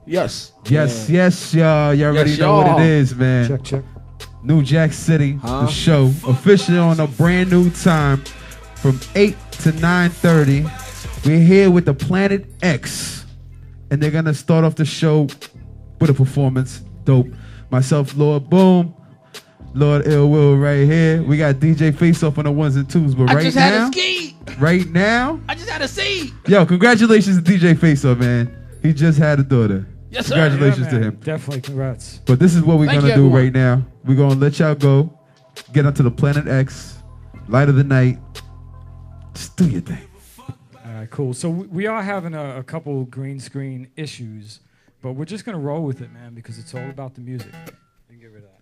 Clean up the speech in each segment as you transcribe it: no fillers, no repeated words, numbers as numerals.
Yes. Yes, yes, y'all. Y'all already know what it is, man. Check, check. New Jack City, the show, officially on a brand new time from 8 to 9:30. We're here with the Planet X, and they're gonna start off the show with a performance. Dope. Myself, Lord Boom, Lord Ill Will right here. We got DJ Faceoff on the ones and twos, but right now, I just had a seat. Yo, congratulations to DJ Faceoff, man. He just had a daughter. Yes, sir. Congratulations to Yeah, him. Definitely, congrats. But this is what we're Thank gonna you, do everyone. right now. We're gonna let y'all go, get onto the Planet X, light of the night. Just do your thing. All right, cool. So we are having a couple green screen issues, but we're just gonna roll with it, man, because it's all about the music. You can get rid of that.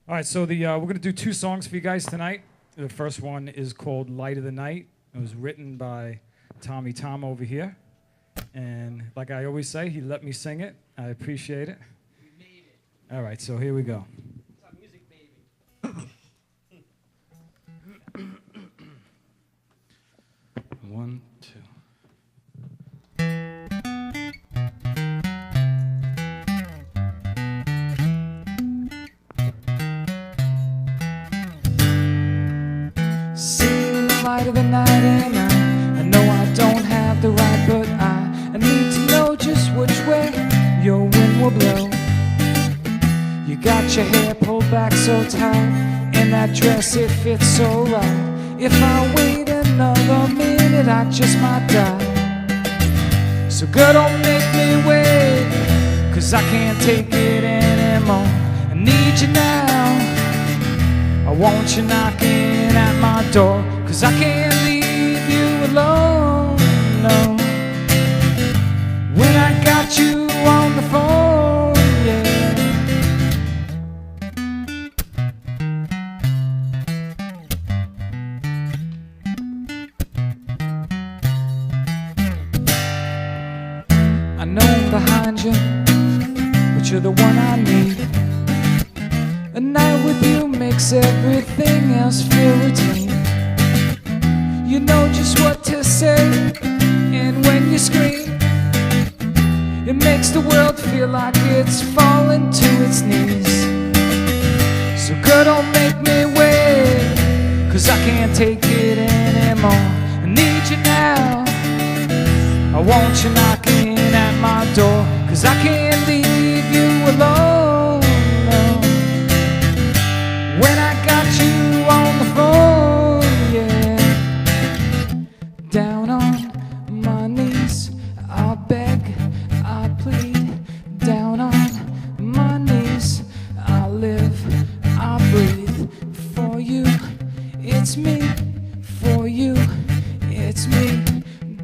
All right, so we're gonna do 2 songs for you guys tonight. The first one is called "Light of the Night." It was written by Tommy Tom over here, and like I always say, he let me sing it. I appreciate it. We made it. All right, so here we go. It's our music, baby. 1, 2. Seeing the light of the night, and I know I don't have the right, but I need to know just which way your wind will blow. You got your hair pulled back so tight, in that dress it fits so right. If I wait another minute, I just might die. So girl, don't make me wait, 'cause I can't take it anymore. I need you now, I want you knocking at my door, 'cause I can't leave you alone, no. When I got you on the phone, yeah. I know I'm behind you, but you're the one I need. A night with you makes everything else feel routine. You know just what to say, and when you scream, it makes the world feel like it's falling to its knees. So girl, don't make me wait, 'cause I can't take it anymore. I need you now, I want you knocking at my door, 'cause I can't leave you alone, no. When I got you on the phone, yeah. Down on my knees, I beg, I plead. Down on my knees, I live, I breathe. For you, it's me. For you, it's me.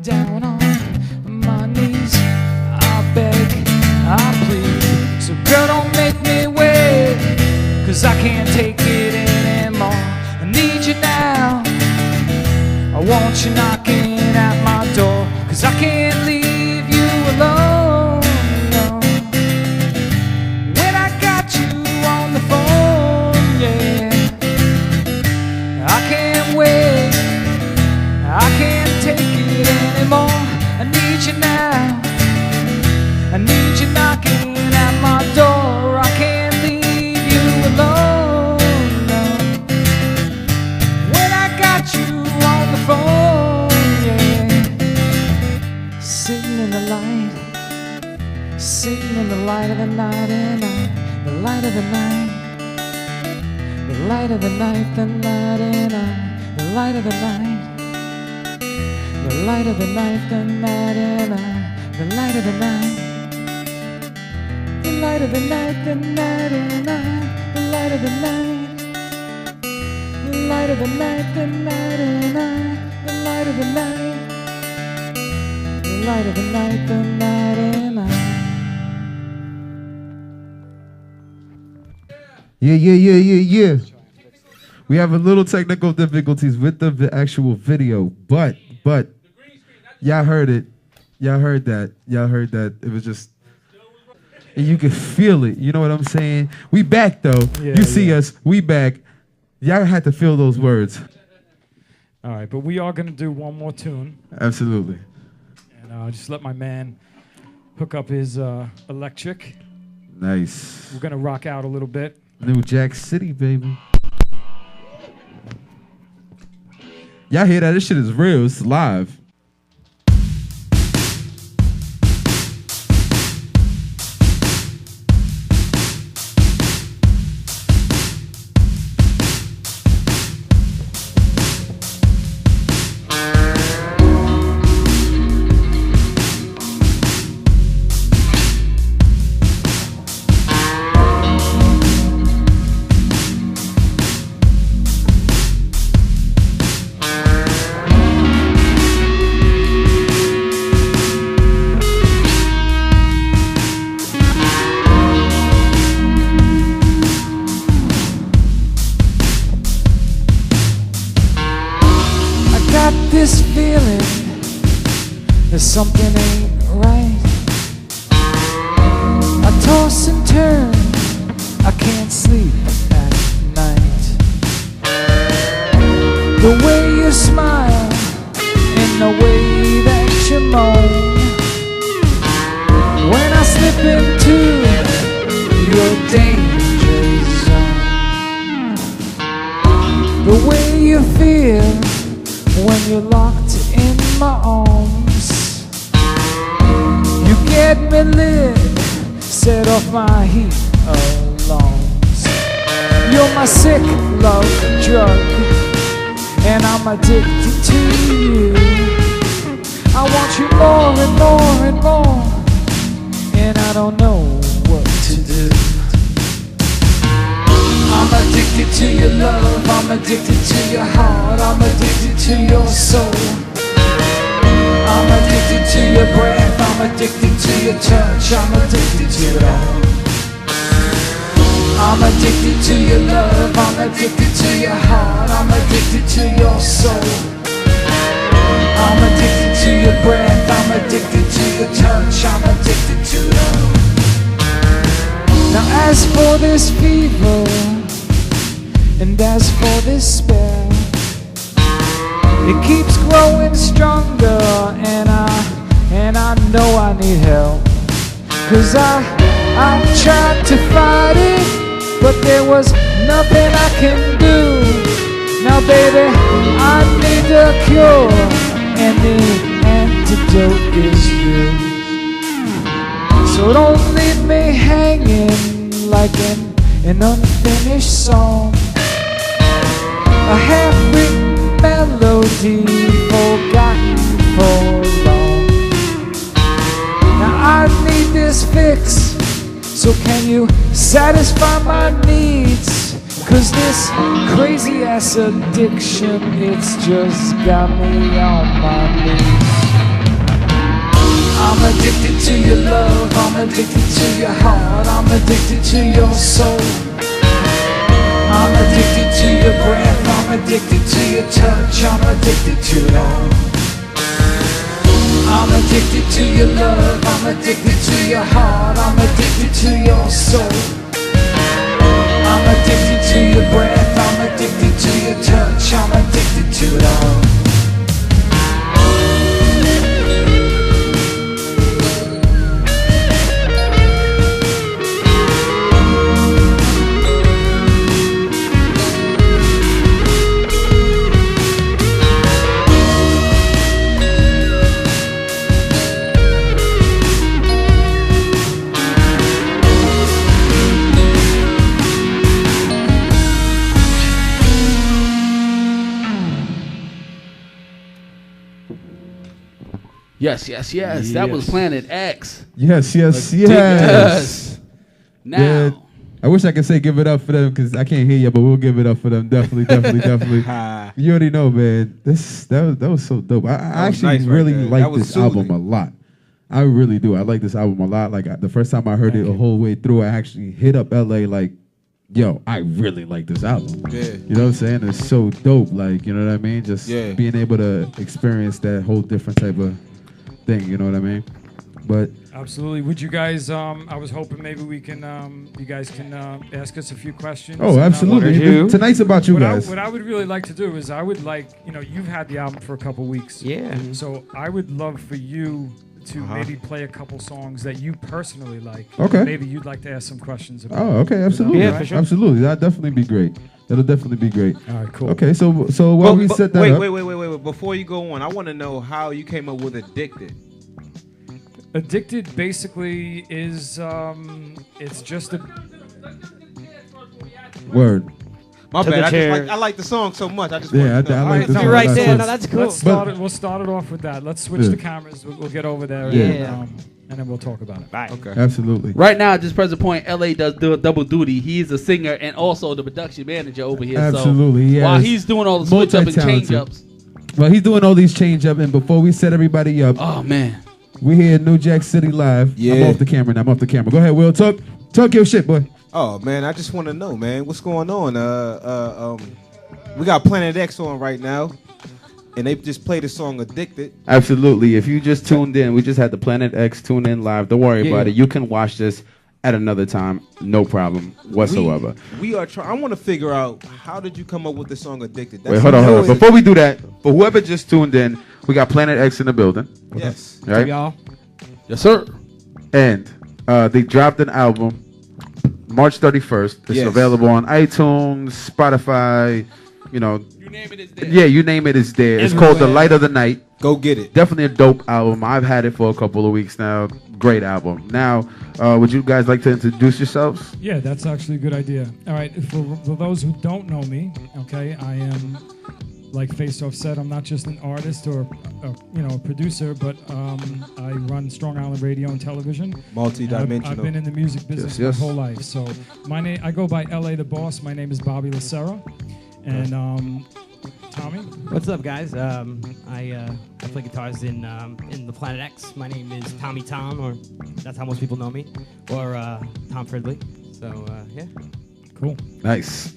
Down on my knees, I beg, I plead. So girl, don't make me wait, 'cause I can't take it anymore. I need you now, I want you knocking at my door, 'cause I can't leave you alone, no. When I got you on the phone, yeah. I can't wait, I can't take it anymore. I need you now, I need you knocking at my door. I can't leave you alone, no. When I got you on the phone, yeah. Sitting in the light, sitting in the light of the night, and the light of the night, the light of the night, the night, and the light of the night, the light of the night, the night, and the light of the night, the light of the night, the night, and the light of the night, the light of the night, the night, and the light of the night, the light of the night, the night, and Yeah. We have a little technical difficulties with the actual video, but y'all heard it. Y'all heard that. It was just, and you can feel it. You know what I'm saying? We back though. Yeah, you see us. We back. Y'all had to feel those words. all right, but we are gonna do one more tune, Absolutely. and just let my man hook up his electric. Nice. We're gonna rock out a little bit. New Jack City, baby. Y'all hear that? This shit is real. It's live. This feeling that something ain't right. I toss and turn, I can't sleep at night. The way you smile and the way that you moan when I slip into your danger zone. The way you feel when you're locked in my arms, you get me lit, set off my heat alarms. You're my sick love drug, and I'm addicted to you. I want you more and more and more, and I don't know what to do. I'm addicted to your love, I'm addicted to your heart, I'm addicted to your soul. I'm addicted to your breath, I'm addicted to your touch, I'm addicted to it all. I'm addicted to your love, I'm addicted to your heart, I'm addicted to your soul. I'm addicted to your breath, I'm addicted to your touch, I'm addicted to it all. Now as for this fever, and as for this spell, it keeps growing stronger, and I know I need help. 'Cause I've tried to fight it, but there was nothing I can do. Now baby, I need a cure, and the antidote is you. So don't leave me hanging like an unfinished song, a half-written melody forgotten for long. Now I need this fix, so can you satisfy my needs? 'Cause this crazy-ass addiction, it's just got me on my knees. I'm addicted to your love, I'm addicted to your heart, I'm addicted to your soul. I'm addicted to your breath, I'm addicted to your touch, I'm addicted to it all. I'm addicted to your love, I'm addicted to your heart, I'm addicted to your soul. I'm addicted to your breath, I'm addicted to your touch, I'm addicted to it all. Yes, yes, yes. That was Planet X. Yes, yes, Addicted yes. us. Now. Yeah. I wish I could say give it up for them because I can't hear you, but we'll give it up for them. Definitely, definitely, definitely. You already know, man. That was so dope. I actually nice really right like this album a lot. I really do. I like this album a lot. Like the first time I heard it the whole way through, I actually hit up LA like, yo, I really like this album. Yeah. You know what I'm saying? It's so dope. Like, you know what I mean? Just being able to experience that whole different type of thing. You know what I mean? But absolutely. Would you guys? I was hoping maybe we can. You guys can ask us a few questions. oh, absolutely. Tonight's about you guys. What I would really like to do is I would like, you've had the album for a couple weeks. Yeah. So I would love for you to maybe play a couple songs that you personally like. Okay. Maybe you'd like to ask some questions about. Oh, okay, absolutely. Yeah, for sure. Absolutely. That'd definitely be great. That'll definitely be great. All right, cool. Okay, so while we set that up. Wait. Before you go on, I want to know how you came up with Addicted. Addicted basically is it's just a Word. My To bad. the chair. I like the song so much. I just Yeah, want to know. I like Alright, this no, one. You're right That's there. cool. No, that's cool. We'll start it off with that. Let's switch Yeah. the cameras. We'll get over there Yeah. and then we'll talk about it. Right. Okay. Absolutely. Right now, at this present point, LA does do double duty. He's a singer and also the production manager over here. Absolutely, So yes. while he's doing all the switch up and change Multi-talented. ups. Well, he's doing all these change up, and before we set everybody up, Oh man. we here in New Jack City live. Yeah. I'm off the camera now. I'm off the camera. Go ahead, Will. Talk your shit, boy. Oh man, I just want to know, man, what's going on? We got Planet X on right now, and they just played the song "Addicted." Absolutely. If you just tuned in, we just had the Planet X tune in live. Don't worry about it. You can watch this at another time. No problem whatsoever. We are trying. I want to figure out how did you come up with the song "Addicted." Wait, hold on. Before we do that, for whoever just tuned in, we got Planet X in the building. Yes. Right? Y'all. Yes, sir. And they dropped an album March 31st. It's Yes. available on iTunes, Spotify, you know. You name it, it's there. Yeah, you name it, it's there. It's called The Light of the Night. Go get it. Definitely a dope album. I've had it for a couple of weeks now. Great album. Now, would you guys like to introduce yourselves? Yeah, that's actually a good idea. All right, for those who don't know me, okay, I am, like Faceoff said, I'm not just an artist or a producer, but I run Strong Island Radio and Television. Multi-dimensional. I've been in the music business Yes. my whole life. So my name, I go by LA the Boss. My name is Bobby Lacera, and Tommy. What's up, guys? I play guitars in the Planet X. My name is Tommy Tom, or that's how most people know me, or Tom Fridley. So yeah. Cool. Nice.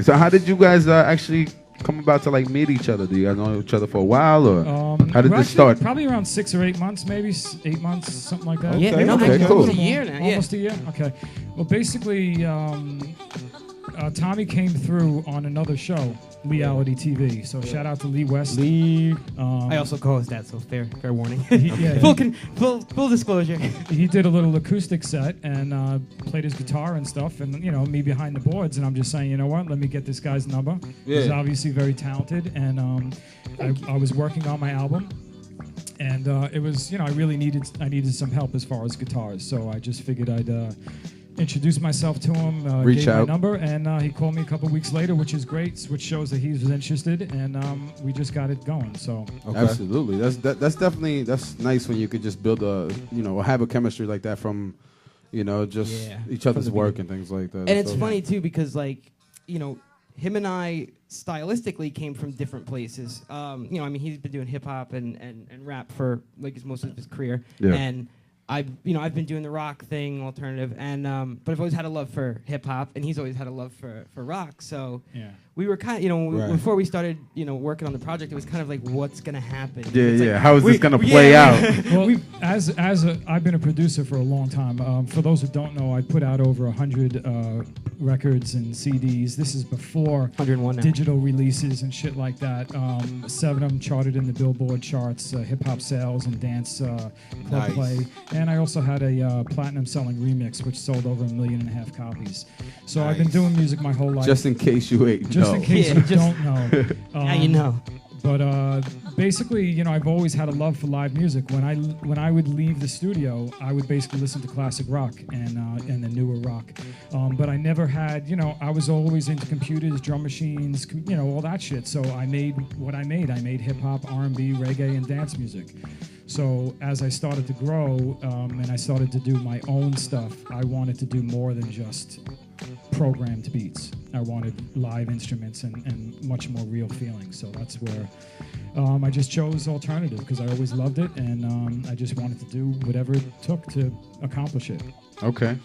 So how did you guys actually come about to like meet each other? Do you guys know each other for a while, or how did We're this actually start? Probably around 6 or 8 months, maybe 8 months, something like that. Yeah, Okay, no, okay, actually, cool. almost a year now. Yeah. Almost a year? Okay. Well, basically, Tommy came through on another show, Reality TV. So shout out to Lee West. I also co-host that, so fair warning. Yeah, Full disclosure. he did a little acoustic set and played his guitar and stuff, and me behind the boards, and I'm just saying, you know what, let me get this guy's number. He's Yeah. obviously very talented, and I was working on my album, and it was, I really needed some help as far as guitars, so I just figured I'd introduce myself to him, Reach gave my out. number, and he called me a couple weeks later, which is great, which shows that he was interested, and we just got it going. So Okay. Absolutely. That's definitely nice when you could just build have a chemistry like that from, just Yeah. each other's work and things like that. And it's So- funny too because him and I stylistically came from different places. He's been doing hip hop and rap for most of his career. Yeah. And I've been doing the rock thing, alternative, and but I've always had a love for hip hop, and he's always had a love for rock. So yeah. we were kind of, Right. before we started, working on the project, it was kind of like, what's gonna happen? Yeah, It's like, yeah. How is this gonna play out? Well, I've been a producer for a long time. For those who don't know, I put out over 100 records and CDs. This is before 101 now. digital releases and shit like that. 7 of them charted in the Billboard charts, hip hop sales and dance club Nice. play. And I also had a platinum selling remix, which sold over 1.5 million copies. So I've been Nice. doing music my whole life. Just in case you ain't Just know. in case Yeah, you just- don't know. Now you know. But basically, I've always had a love for live music. When I would leave the studio, I would basically listen to classic rock and the newer rock. But I never had, I was always into computers, drum machines, all that shit. So I made what I made. I made hip hop, R&B, reggae, and dance music. So as I started to grow and I started to do my own stuff, I wanted to do more than just programmed beats. I wanted live instruments and much more real feelings. So that's where I just chose alternative because I always loved it, and I just wanted to do whatever it took to accomplish it. Okay,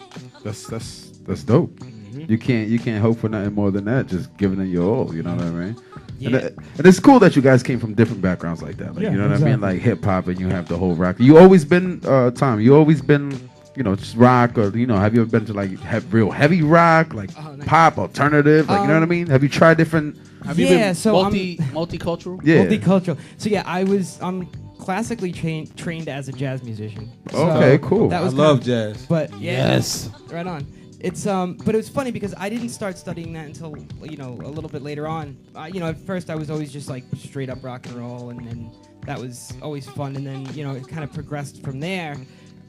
that's dope. You can't hope for nothing more than that. Just giving it your all. You know what I mean? Yeah. And it's cool that you guys came from different backgrounds like that. Like, Yeah, you know what I mean? exactly. Like hip hop, and you have the whole rock. You always been Tom. You always been just rock, or have you ever been to like real heavy rock, like Oh, nice. pop, alternative? Like you know what I mean? Have you tried different? Have you been so multicultural? Yeah. multicultural. So yeah, I'm classically trained as a jazz musician. Okay, So cool. That I was love jazz. But yeah, Yes. right on. It's but it was funny because I didn't start studying that until a little bit later on. At first I was always just like straight up rock and roll, and that was always fun. And then it kind of progressed from there.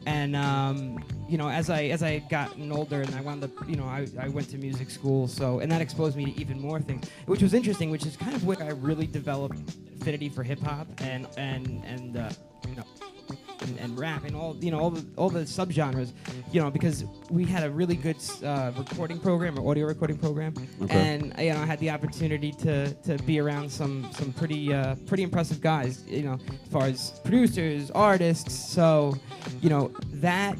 And as I had gotten older, and I wound up, I went to music school, and that exposed me to even more things, which was interesting. Which is kind of where I really developed affinity for hip hop and rap and all the subgenres, because we had a really good recording program or audio recording program, and I had the opportunity to be around some pretty impressive guys, as far as producers, artists. So that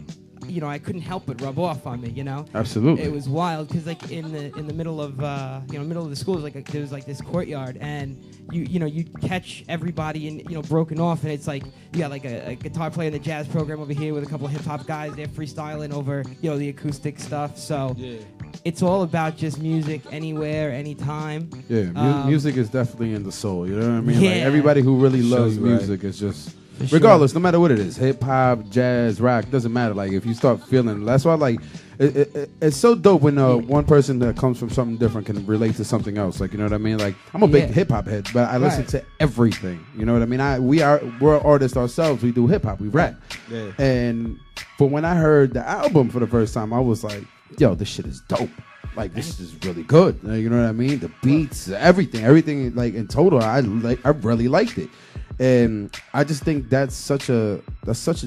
I couldn't help but rub off on me. Absolutely. It was wild because like in the middle of middle of the school, there was like this courtyard, and you catch everybody and broken off, and it's like you got like a guitar player in the jazz program over here with a couple of hip hop guys. They're freestyling over the acoustic stuff. So it's all about just music anywhere, anytime. Yeah, music is definitely in the soul. You know what I mean? Yeah. Like everybody who really loves music is just. Regardless, no matter what it is, hip hop, jazz, rock, doesn't matter. Like if you start feeling, that's why like it's so dope when one person that comes from something different can relate to something else. Like you know what I mean? Like I'm a big hip hop head, but I listen to everything. You know what I mean? We're artists ourselves. We do hip hop, we rap. Yeah. And but when I heard the album for the first time, I was like, yo, this shit is dope. Like this is really good. You know what I mean? The beats, everything. Like in total, I really liked it. And I just think that's such a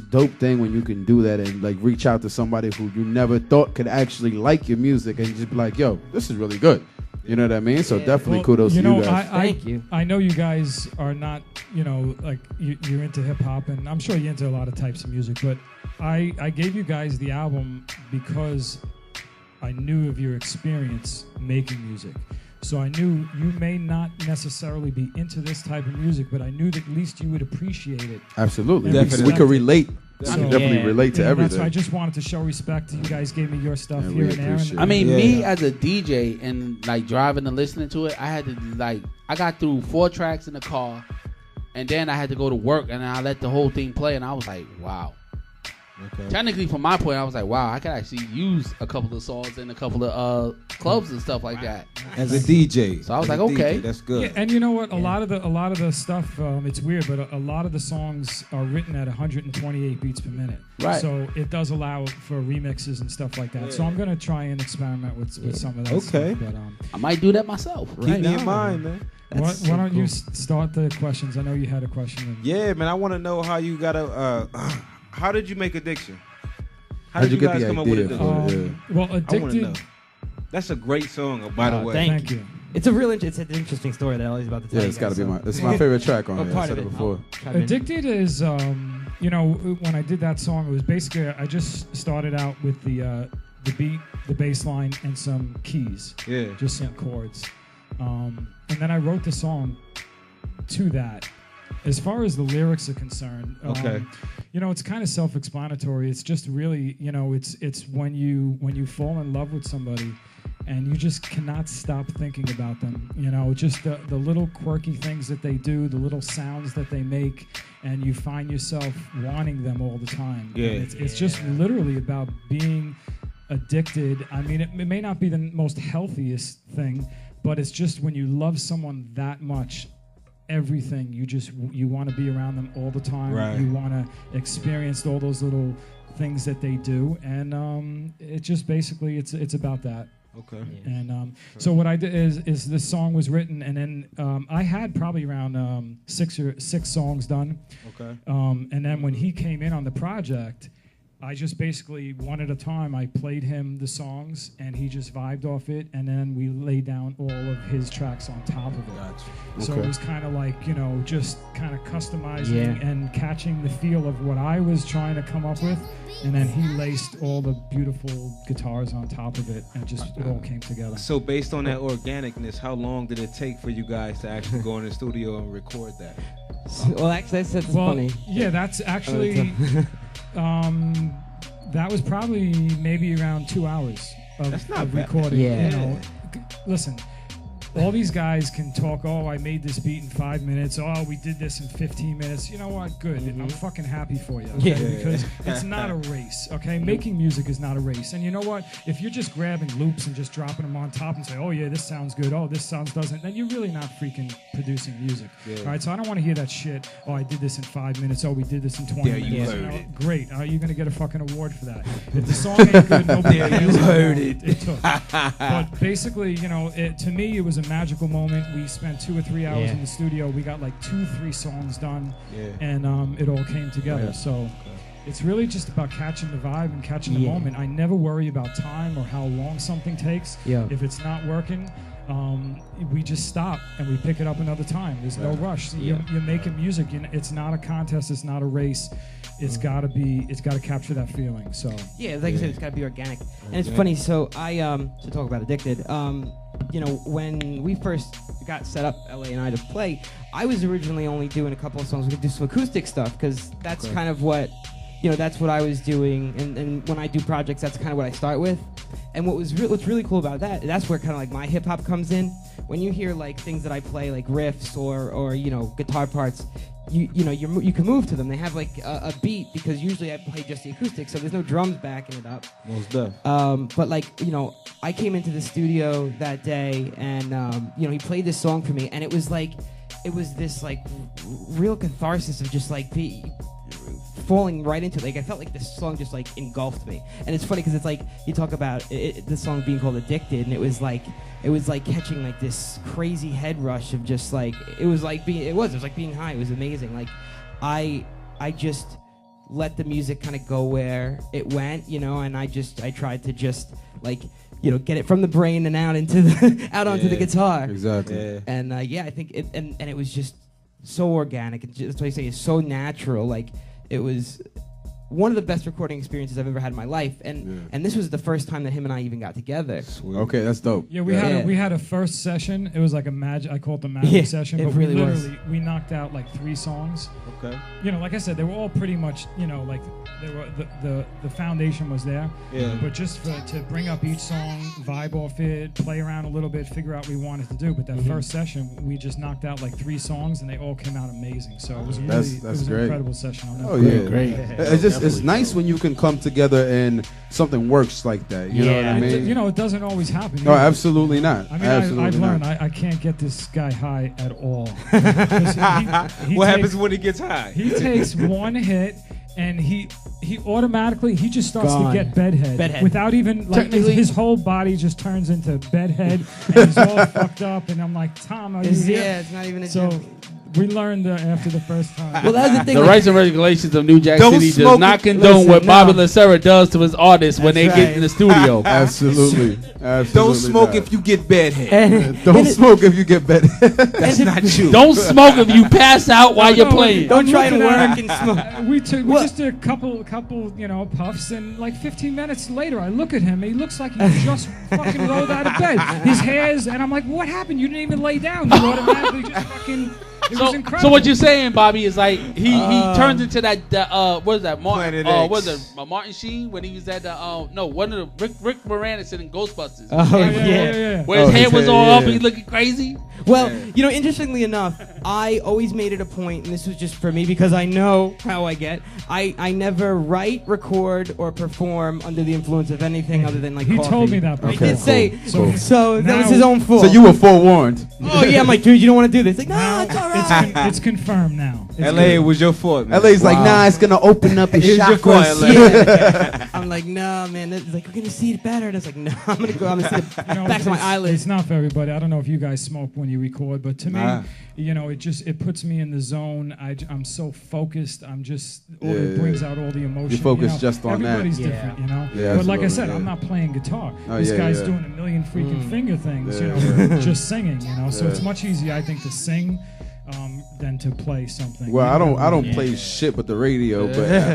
dope thing when you can do that and like reach out to somebody who you never thought could actually like your music and just be like, yo, this is really good. You know what I mean? So definitely kudos to you guys. Thank you. I know you guys are not, like you're into hip hop, and I'm sure you're into a lot of types of music, but I gave you guys the album because I knew of your experience making music. So I knew you may not necessarily be into this type of music, but I knew that at least you would appreciate it. Absolutely. We could relate. So, definitely relate to everything. That's why I just wanted to show respect. You guys gave me your stuff here and there. I mean, me as a DJ and like driving and listening to it, I had to I got through 4 tracks in the car, and then I had to go to work, and I let the whole thing play, and I was like, wow. Okay. Technically, from my point, I was like, wow, I could actually use a couple of songs in a couple of clubs and stuff like that. As a DJ. So I was like, okay. DJ, that's good. Yeah, and you know what? A lot of the stuff, it's weird, but a lot of the songs are written at 128 beats per minute. Right. So it does allow for remixes and stuff like that. Yeah. So I'm going to try and experiment with some of that stuff. But, I might do that myself. Keep me in mind, man. Why don't you start the questions? I know you had a question. Yeah, man. I want to know how you got a... how did you make Addiction? How did you get guys the come idea up with Addiction? Well, I want to Addicted... know. That's a great song, by the way. Thank you. It's an interesting story that Ellie's about to tell you. Yeah, it's got to be it's my favorite track on it. I said it before. Addicted is, when I did that song, it was basically, I just started out with the beat, the bass line, and some keys. Yeah. Just some chords. And then I wrote the song to that. As far as the lyrics are concerned, it's kind of self-explanatory. It's just really, it's when you fall in love with somebody and you just cannot stop thinking about them. Just the little quirky things that they do, the little sounds that they make, and you find yourself wanting them all the time. Yeah. It's just literally about being addicted. I mean, it may not be the most healthiest thing, but it's just when you love someone that much, everything, you want to be around them all the time. Right. You want to experience all those little things that they do, and it just basically it's about that. Okay. And so what I did is this song was written, and then I had probably around 6 songs done. Okay. And then when he came in on the project, I just basically, one at a time, I played him the songs, and he just vibed off it, and then we laid down all of his tracks on top of it. Gotcha. So it was kind of like, just kind of customizing and catching the feel of what I was trying to come up with, and then he laced all the beautiful guitars on top of it, and it all came together. So based on that organicness, how long did it take for you guys to actually go in the studio and record that? Well, actually, that's funny. Yeah, that's actually... that was probably maybe around 2 hours of recording. Yeah. Listen, all these guys can talk, oh, I made this beat in 5 minutes. Oh, we did this in 15 minutes. You know what? Good. I'm fucking happy for you. Okay? Because it's not a race. Okay? Making music is not a race. And you know what? If you're just grabbing loops and just dropping them on top and say, oh, yeah, this sounds good. Oh, this sounds doesn't. Then you're really not freaking producing music. Yeah. All right? So I don't want to hear that shit. Oh, I did this in 5 minutes. Oh, we did this in 20 minutes. You know? Great. You're going to get a fucking award for that. If the song ain't good, nobody cares. You heard it took. But basically, you know, to me, it was a magical moment. We spent 2 or 3 hours in the studio. We got like 2-3 songs done, and it all came together. So it's really just about catching the vibe and catching the moment. I never worry about time or how long something takes. If it's not working, we just stop and we pick it up another time. There's no rush. You're making music. It's not a contest. It's not a race. It's gotta capture that feeling. So like I said, it's gotta be organic. And it's funny. So I to talk about Addicted. You know, when we first got set up, LA and I, to play, I was originally only doing a couple of songs. We could do some acoustic stuff because that's kind of what, you know, that's what I was doing. And when I do projects, that's kind of what I start with. And what's really cool about that's where kind of like my hip hop comes in. When you hear like things that I play, like riffs or you know, guitar parts, you can move to them. They have like a beat because usually I play just the acoustic, so there's no drums backing it up. Most def. But like, you know, I came into the studio that day and you know, he played this song for me, and it was this like real catharsis of just like falling right into it. Like I felt like this song just like engulfed me. And it's funny because it's like you talk about the song being called Addicted, and it was like catching like this crazy head rush of just like it was like being high. It was amazing. Like I just let the music kind of go where it went, you know, and I tried to just like, you know, get it from the brain and out into the onto the guitar. Exactly. And I think it and it was just so organic. That's what I say, it's so natural. Like it was one of the best recording experiences I've ever had in my life, and this was the first time that him and I even got together. Sweet. Okay, that's dope. Yeah, we had a first session. It was like a magic. I call it the magic session. But really we knocked out like 3 songs. Okay. You know, like I said, they were all pretty much, you know, like they were the foundation was there. Yeah. But just to bring up each song, vibe off it, play around a little bit, figure out what we wanted to do. But that first session, we just knocked out like 3 songs, and they all came out amazing. So it was that's an great. incredible session. Great. It's nice when you can come together and something works like that. You know what I mean? You know, it doesn't always happen. No, absolutely not. I mean, I've learned I can't get this guy high at all. What happens when he gets high? He takes one hit and he automatically just starts to get bedhead without even like his whole body just turns into bedhead and he's all fucked up, and I'm like, Tom, are you here? Yeah, it's not even a so joke. we learned after the first time. Well, that's the thing. The rights and regulations of New Jack City does not condone what Bobby Lacera does to his artists when they get in the studio. Absolutely. Don't smoke if you get bedhead. Don't smoke if you get bedhead. That's not true. Don't smoke if you pass out while you're playing. Don't try and work and smoke. We just did a couple, you know, puffs, and like 15 minutes later, I look at him. He looks like he just fucking rolled out of bed. His hair's, and I'm like, what happened? You didn't even lay down. You automatically just fucking. So what you're saying, Bobby, is like he turns into that what is that Martin? Was it Martin Sheen when he was at the one of the Rick Moranis in Ghostbusters? Oh yeah. Where his head was all up and he looking crazy. Well, you know, interestingly enough, I always made it a point, and this was just for me because I know how I get. I never write, record, or perform under the influence of anything other than like he coffee. told me that before. He did say so that now, was his own fault. So you were forewarned. Oh yeah, I'm like, dude, you don't want to do this. Like, no, it's all right. It's confirmed now. LA was your fault, man. LA's like, nah, it's gonna open up his chakras. Yeah. I'm like, nah, man. It's like, we're gonna see it better. And it's like, no, I'm gonna see it back to my eyelids. It's not for everybody. I don't know if you guys smoke when you record, but to me, you know, it puts me in the zone. I'm so focused. I'm just it brings out all the emotion. You focus just on that. Everybody's different, you know. Yeah, but like I said, I'm not playing guitar. This guy's doing a million freaking finger things, you know, just singing, you know. So it's much easier, I think, to sing than to play something. Well, I don't play shit but the radio,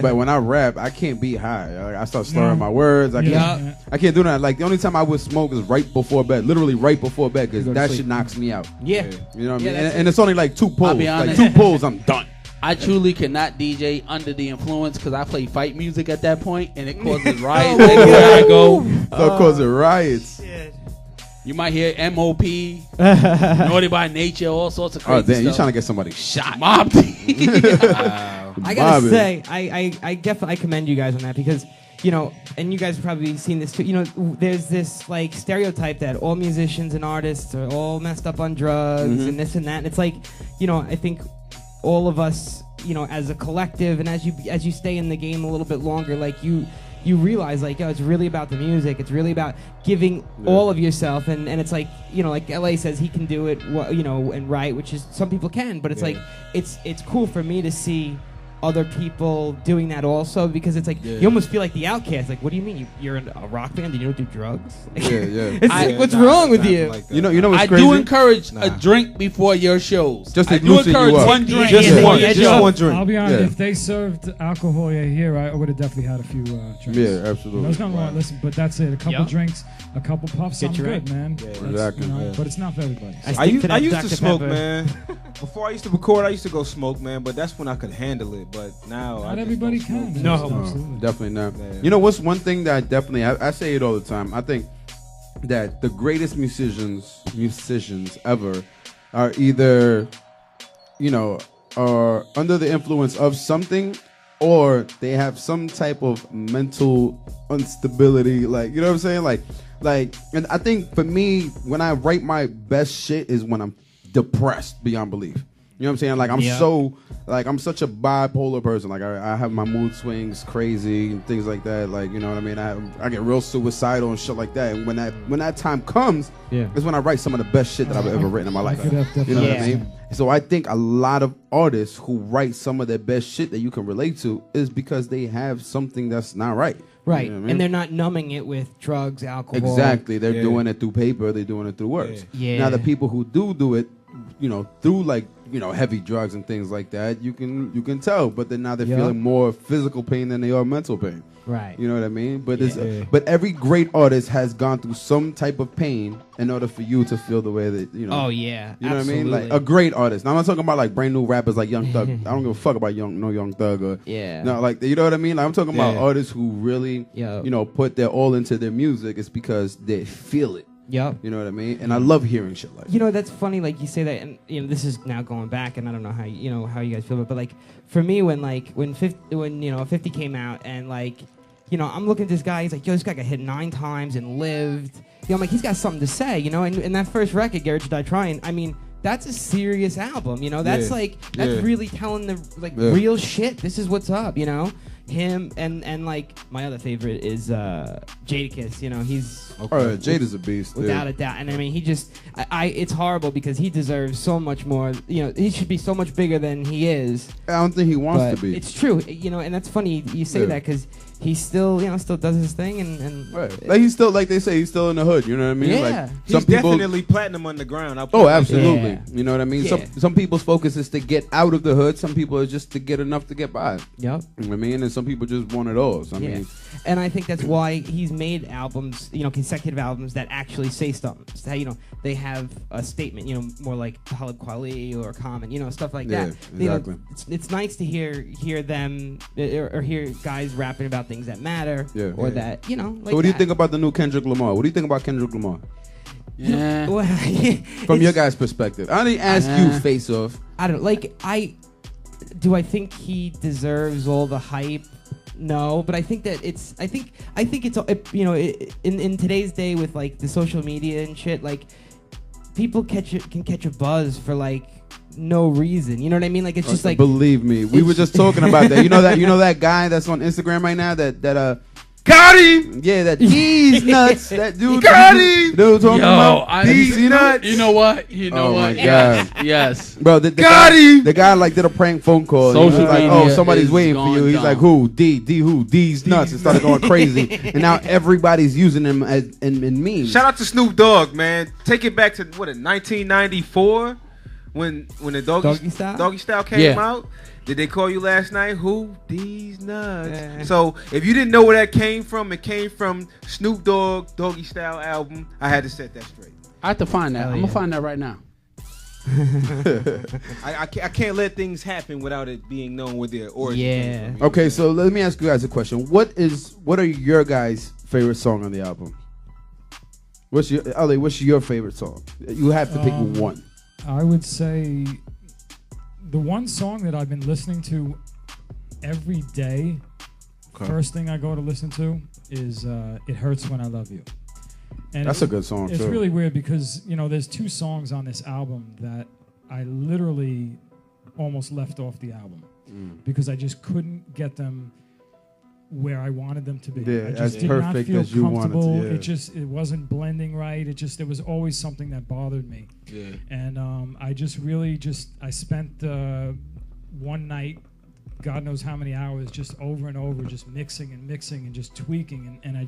but when I rap, I can't be high. I start slurring my words. I can't do that. Like the only time I would smoke is right before bed, literally right before bed, because that shit knocks me out. Yeah. You know what I mean? And it's only like 2 pulls. I'll be honest. Like 2 pulls, I'm done. I truly cannot DJ under the influence because I play fight music at that point, and it causes riots anywhere I go. So it causes riots. You might hear M.O.P., Naughty by Nature, all sorts of crazy stuff. You're trying to get somebody shot. Mob Deep. I gotta say, I definitely commend you guys on that because, you know, and you guys have probably seen this too. You know, there's this like stereotype that all musicians and artists are all messed up on drugs and this and that. And it's like, you know, I think all of us, you know, as a collective and as you stay in the game a little bit longer, like you realize like, it's really about the music. It's really about giving all of yourself. And it's like, you know, like LA says he can do it, you know, and write, which is some people can, but it's like, it's cool for me to see other people doing that also because it's like you almost feel like the outcast. Like, what do you mean you're in a rock band and you don't do drugs? It's like, what's wrong with you? Like you know what's I crazy? do encourage a drink before your shows. Just to I do loosen you encourage up. one drink. Just one drink. I'll be honest, if they served alcohol here, I would have definitely had a few drinks. Yeah, absolutely. There's nothing wrong. Listen, but that's it. A couple drinks, a couple puffs, I'm good, man. Yeah, exactly. You know, but it's not for everybody. I used to smoke, man. Before I used to record, I used to go smoke, man. But that's when I could handle it. But now, not everybody can. No, definitely not. Yeah. You know what's one thing that I say it all the time. I think that the greatest musicians ever are either, you know, are under the influence of something, or they have some type of mental instability. Like, you know what I'm saying? Like, and I think for me, when I write my best shit is when I'm depressed beyond belief. You know what I'm saying? Like I'm such a bipolar person. Like I have my mood swings crazy and things like that. Like, you know what I mean? I get real suicidal and shit like that. And when that time comes, is when I write some of the best shit that I've ever written in my life. You know what I mean? So I think a lot of artists who write some of their best shit that you can relate to is because they have something that's not right. Right, you know what I mean? and they're not numbing it with drugs, alcohol. Exactly, they're doing it through paper. They're doing it through words. Yeah. Now the people who do it, you know, through like, you know, heavy drugs and things like that, you can tell. But then now they're feeling more physical pain than they are mental pain. Right. You know what I mean? But but every great artist has gone through some type of pain in order for you to feel the way that, you know. Oh yeah. You know absolutely. what I mean? Like a great artist. Now I'm not talking about like brand new rappers like Young Thug. I don't give a fuck about Young Thug or no, like, you know what I mean? Like, I'm talking about artists who really you know, put their all into their music. It's because they feel it. Yep. You know what I mean? And I love hearing shit like that. You know, that's funny, like you say that, and you know, this is now going back, and I don't know how how you guys feel about it, but like for me, when 50 came out, and like, you know, I'm looking at this guy, he's like, yo, this guy got hit 9 times and lived. You know, I'm like, he's got something to say, you know, and that first record, Garage Die Trying, I mean, that's a serious album, you know, that's that's really telling the real shit. This is what's up, you know. Him and like my other favorite is Jadakiss. You know, he's Jade is a beast, without a doubt. And I mean, he just it's horrible because he deserves so much more. You know, he should be so much bigger than he is. I don't think he wants to be. It's true, you know, and that's funny you say that because he still, you know, still does his thing and like he's still, like they say, he's still in the hood. You know what I mean? Yeah, like, he's definitely platinum underground. Absolutely. Yeah. You know what I mean? Yeah. Some people's focus is to get out of the hood. Some people is just to get enough to get by. Yep. You know what I mean? And some people just want it all. So, I mean, and I think that's why he's made albums, you know, consecutive albums that actually say something. So, you know, they have a statement, you know, more like Talib Kweli or Common, you know, stuff like that. Exactly. You know, it's nice to hear them or hear guys rapping about things that matter. Or that, you know. Like so what do you think about the new Kendrick Lamar? What do you think about Kendrick Lamar? Yeah. From your guys' perspective. I didn't ask you, Faceoff. I don't like. Do I think he deserves all the hype? No, but I think that it's. I think it's. You know, in today's day with like the social media and shit, like people can catch a buzz for like no reason. You know what I mean? Like it's just like. Believe me, we were just talking about that. You know that guy that's on Instagram right now that got him. Yeah, that these nuts. That dude got him. Dude talking about these nuts. You know what? You know what? My God. Yes. Bro, the guy like did a prank phone call. Social he was like, oh, somebody's waiting for you. He's like, who? D who? These nuts. And started going crazy. And now everybody's using them as in memes. Shout out to Snoop Dogg, man. Take it back to 1994 when the Doggy Style came out. Did they call you last night? Who? These nuts. Yeah. So if you didn't know where that came from, it came from Snoop Dogg Doggy Style album. I had to set that straight. I have to find that. I'm gonna find that right now. I can't let things happen without it being known where their origin came from. Okay, so let me ask you guys a question. What are your guys' favorite song on the album? What's your favorite song? You have to pick one. I would say the one song that I've been listening to every day, first thing I go to listen to is It Hurts When I Love You. And that's a good song, too. It's really weird because, there's 2 songs on this album that I literally almost left off the album because I just couldn't get them where I wanted them to be. Yeah, I just as did perfect not feel as you wanted comfortable. to, It wasn't blending right. There was always something that bothered me. Yeah. And I spent one night, God knows how many hours, just over and over, just mixing and just tweaking. And I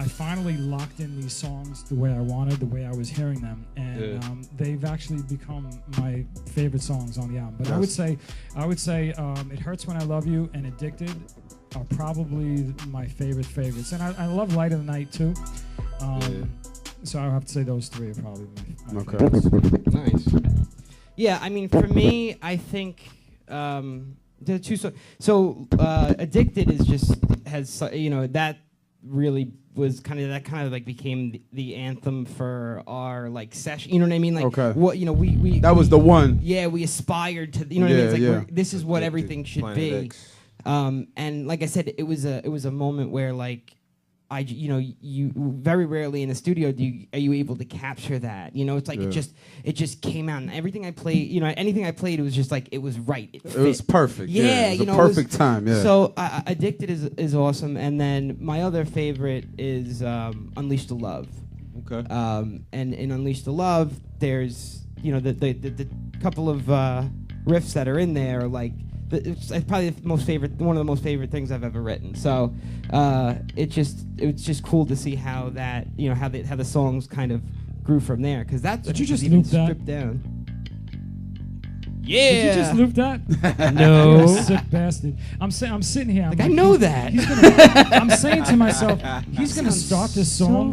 finally locked in these songs the way I wanted, the way I was hearing them. And they've actually become my favorite songs on the album. But I would say It Hurts When I Love You and Addicted are probably my favorites. And I love Light of the Night too. So I would have to say those 3 are probably my favorites. Nice. Yeah, I mean, for me, I think the 2 songs. So Addicted has that really was kind of like became the anthem for our like session. You know what I mean? Like what we that was the one. Yeah, we aspired to. You know what I mean? It's like this is what everything should be. And like I said, it was a moment where like you very rarely in a studio are you able to capture that. It's like it just came out, and everything I played, anything I played, it was just like it was right. It was perfect. Yeah, it was a perfect time. Yeah. So Addicted is awesome, and then my other favorite is Unleash the Love. Okay. And in Unleash the Love, there's the couple of riffs that are in there, like. It's probably one of the most favorite things I've ever written. So it was just cool to see how that how the songs kind of grew from there, because that's Did you just even loop that? stripped down. Yeah. Did you just loop that? No. Sick bastard. I'm sitting here. I know that. I'm saying to myself, he's gonna start this song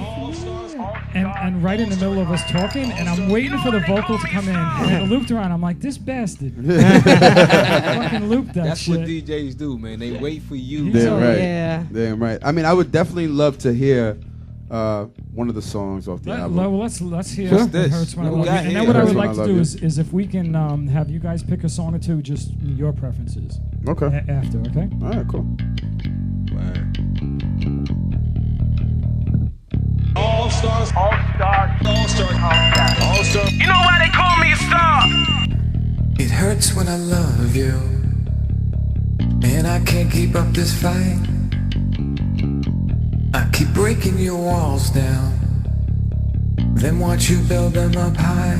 and right in the middle of us talking, and I'm waiting for the vocal to come in, and it looped around. I'm like, this bastard. Fucking looped that That's shit. what DJs do, man. They wait for you. Damn right. Yeah. Damn right. I mean, I would definitely love to hear one of the songs off the album. Well, let's hear What's It this? Hurts When I What Love we You. got And then here? what I would Hurts When like I to do Love is if we can have you guys pick a song or two, just your preferences. Okay. After, okay? All right, cool. All stars. You know why they call me a star? It hurts when I love you, and I can't keep up this fight. I keep breaking your walls down, then watch you build them up high.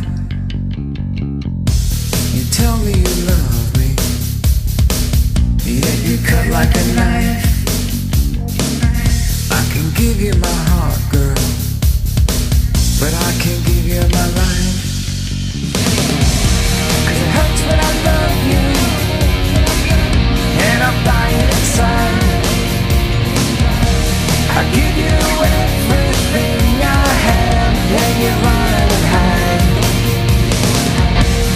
You tell me you love me, yet you cut like a knife. I can give you my heart, girl, but I can't give you my life. 'Cause it hurts when I love you, and I'm dying inside. I give you everything I have, and you run and hide.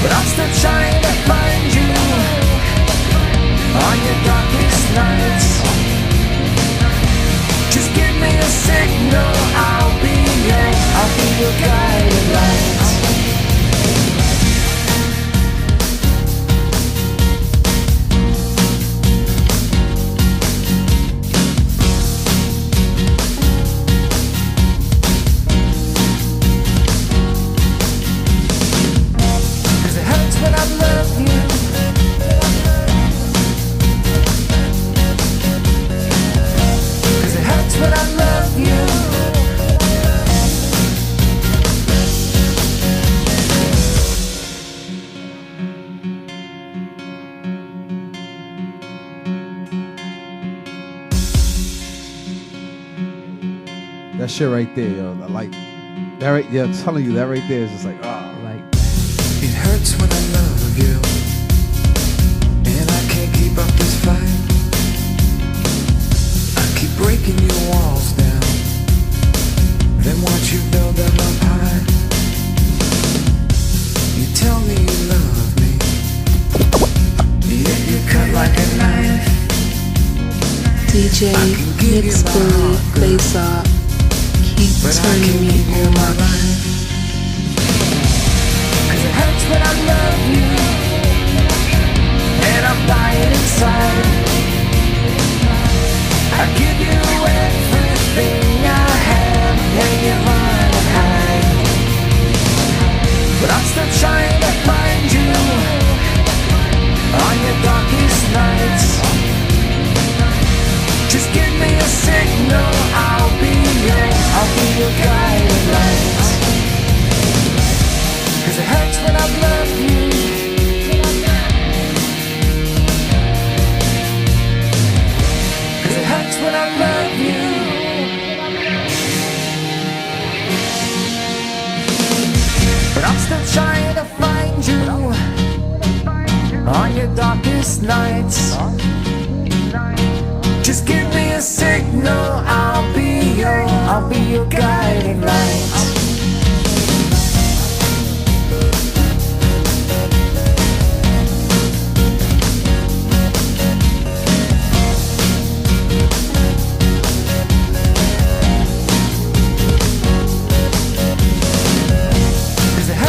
But I'm still trying to find you on your darkest nights. Just give me a signal, I'll be your guiding light. Cause it hurts when I love you. Cause it hurts when I love you. That shit right there, yo. I like that right there. I'm telling you, that right there is just like, It hurts when I love you, and I can't keep up this fight. I keep breaking your walls down, then watch you build them up high. You tell me you love me, yet you cut like a knife. DJ Faceoff, but I can give you my life. 'Cause it hurts when I love you, and I'm dying inside. I give you everything I have, and you run and hide. But I'm still trying to find you on your darkest nights. Just give me a signal, I'll be your guiding light. 'Cause it hurts when I love you. It hurts when I love you. But I'm still trying to find you on your darkest nights. Just give me a signal, I'll be your guiding light.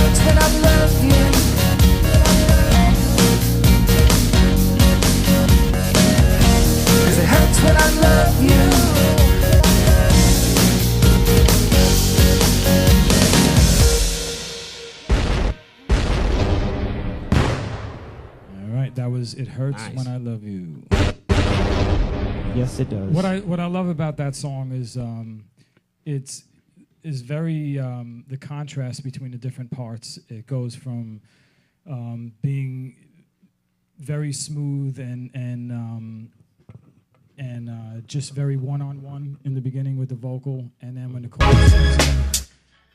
When I love you, 'cause it hurts when I love you. All right, that was "It Hurts When I Love You." Yes, it does. What I love about that song is is very the contrast between the different parts. It goes from being very smooth and just very one-on-one in the beginning with the vocal, and then when the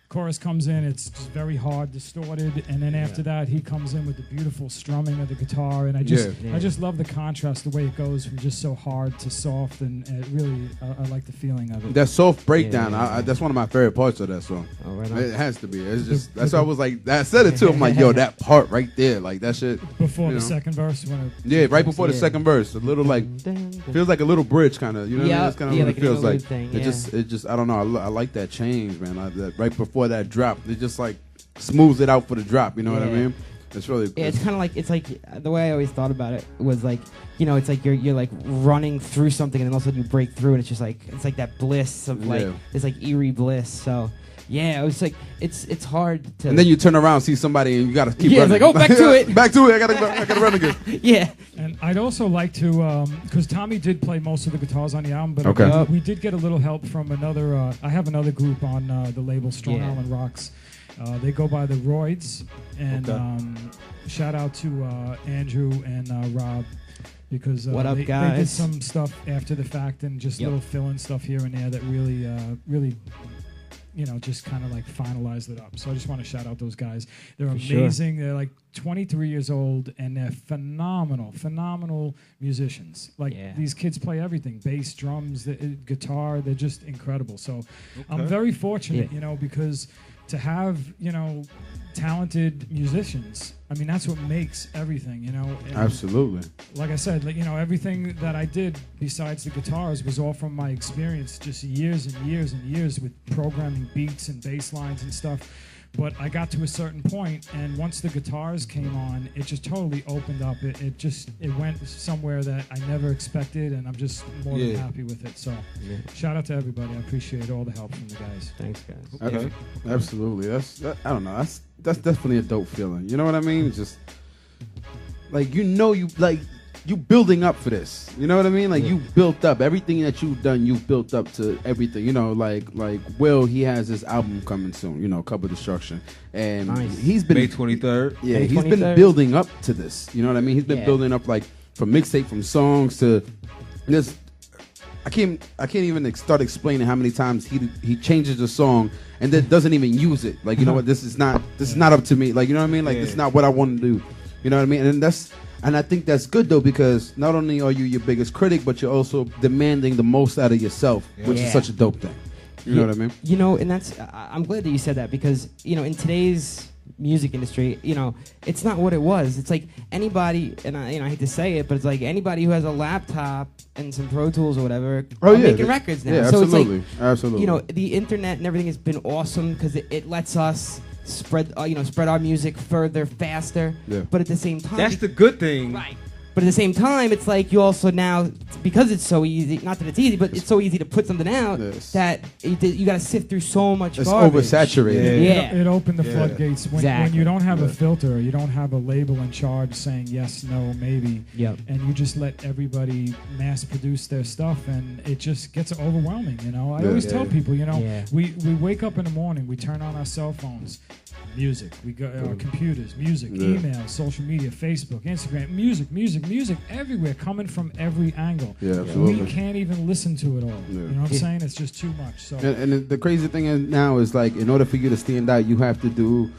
chorus comes in, it's just very hard, distorted, and then after that he comes in with the beautiful strumming of the guitar, and I just love the contrast, the way it goes from just so hard to soft, and it really I like the feeling of it. That soft breakdown, that's one of my favorite parts of that song. Oh, right on. It has to be. It's just that's why I was like, I said it too. I'm like, yo, that part right there, like that shit. Before the second verse, when right before the second verse, a little like feels like a little bridge, kind of. You know what I mean? That's kind of what it feels like. Thing, it just I don't know. I like that change, man. That right before that drop, it just like smooths it out for the drop. You know what I mean? It's really. Yeah, it's kind of like the way I always thought about it was like, you know, it's like you're like running through something, and then all of a sudden you break through, and it's just like that bliss of like this like eerie bliss. So. Yeah, it was like it's hard to. And then you turn around, and see somebody, and you gotta keep running. It's like, oh, back to it, back to it. I gotta run again. Yeah. And I'd also like to, because Tommy did play most of the guitars on the album, but we did get a little help from another. I have another group on the label Strong Island Rocks. They go by the Roids, and shout out to Andrew and Rob. Because they did some stuff after the fact and just little fill-in stuff here and there that really, you know, just kind of like finalized it up. So I just want to shout out those guys. They're amazing. They're like 23 years old, and they're phenomenal musicians. Like these kids play everything: bass, drums, guitar. They're just incredible. So I'm very fortunate, you know, because to have, you know, talented musicians, I mean, that's what makes everything, you know. And absolutely. Like I said, like, you know, everything that I did besides the guitars was all from my experience, just years and years and years with programming beats and bass lines and stuff. But I got to a certain point, and once the guitars came on, it just totally opened up. It went somewhere that I never expected, and I'm just more than happy with it. So, shout out to everybody. I appreciate all the help from the guys. Thanks, guys. Okay, absolutely. I don't know. That's definitely a dope feeling. You know what I mean? It's just like, you know, you building up for this. You know what I mean? Like, you built up everything that you've done. You've built up to everything. You know, like Will, he has his album coming soon. You know, Cover Destruction, and he's been May 23rd. Yeah, he's been building up to this. You know what I mean? He's been building up, like, from mixtape, from songs to this. I can't even start explaining how many times he changes a song and then doesn't even use it. Like, you know what? This is not up to me. Like, you know what I mean? Like, this is not what I want to do. You know what I mean? And I think that's good, though, because not only are you your biggest critic, but you're also demanding the most out of yourself, which is such a dope thing. You know what I mean? You know, and I'm glad that you said that, because, you know, in today's music industry, it's not what it was. It's like anybody, and I hate to say it, but it's like anybody who has a laptop and some Pro Tools or whatever are making records now. Yeah, so absolutely. it's like, absolutely. The internet and everything has been awesome because it lets us spread our music further, faster. Yeah. But at the same time, That's the good thing. right. But at the same time, it's like you also now, because it's so easy, not that it's easy, but it's so easy to put something out that you got to sift through so much garbage. It's oversaturated. Yeah. It opened the floodgates. When you don't have a Yeah. filter, you don't have a label in charge saying yes, no, maybe. Yep. And you just let everybody mass produce their stuff, and it just gets overwhelming. I always tell people, we wake up in the morning, we turn on our cell phones, music. We go our computers, music, email, social media, Facebook, Instagram, music everywhere, coming from every angle. Yeah, absolutely. We can't even listen to it all. You know what I'm saying? It's just too much. So. And the crazy thing is now is like, in order for you to stand out, you have to do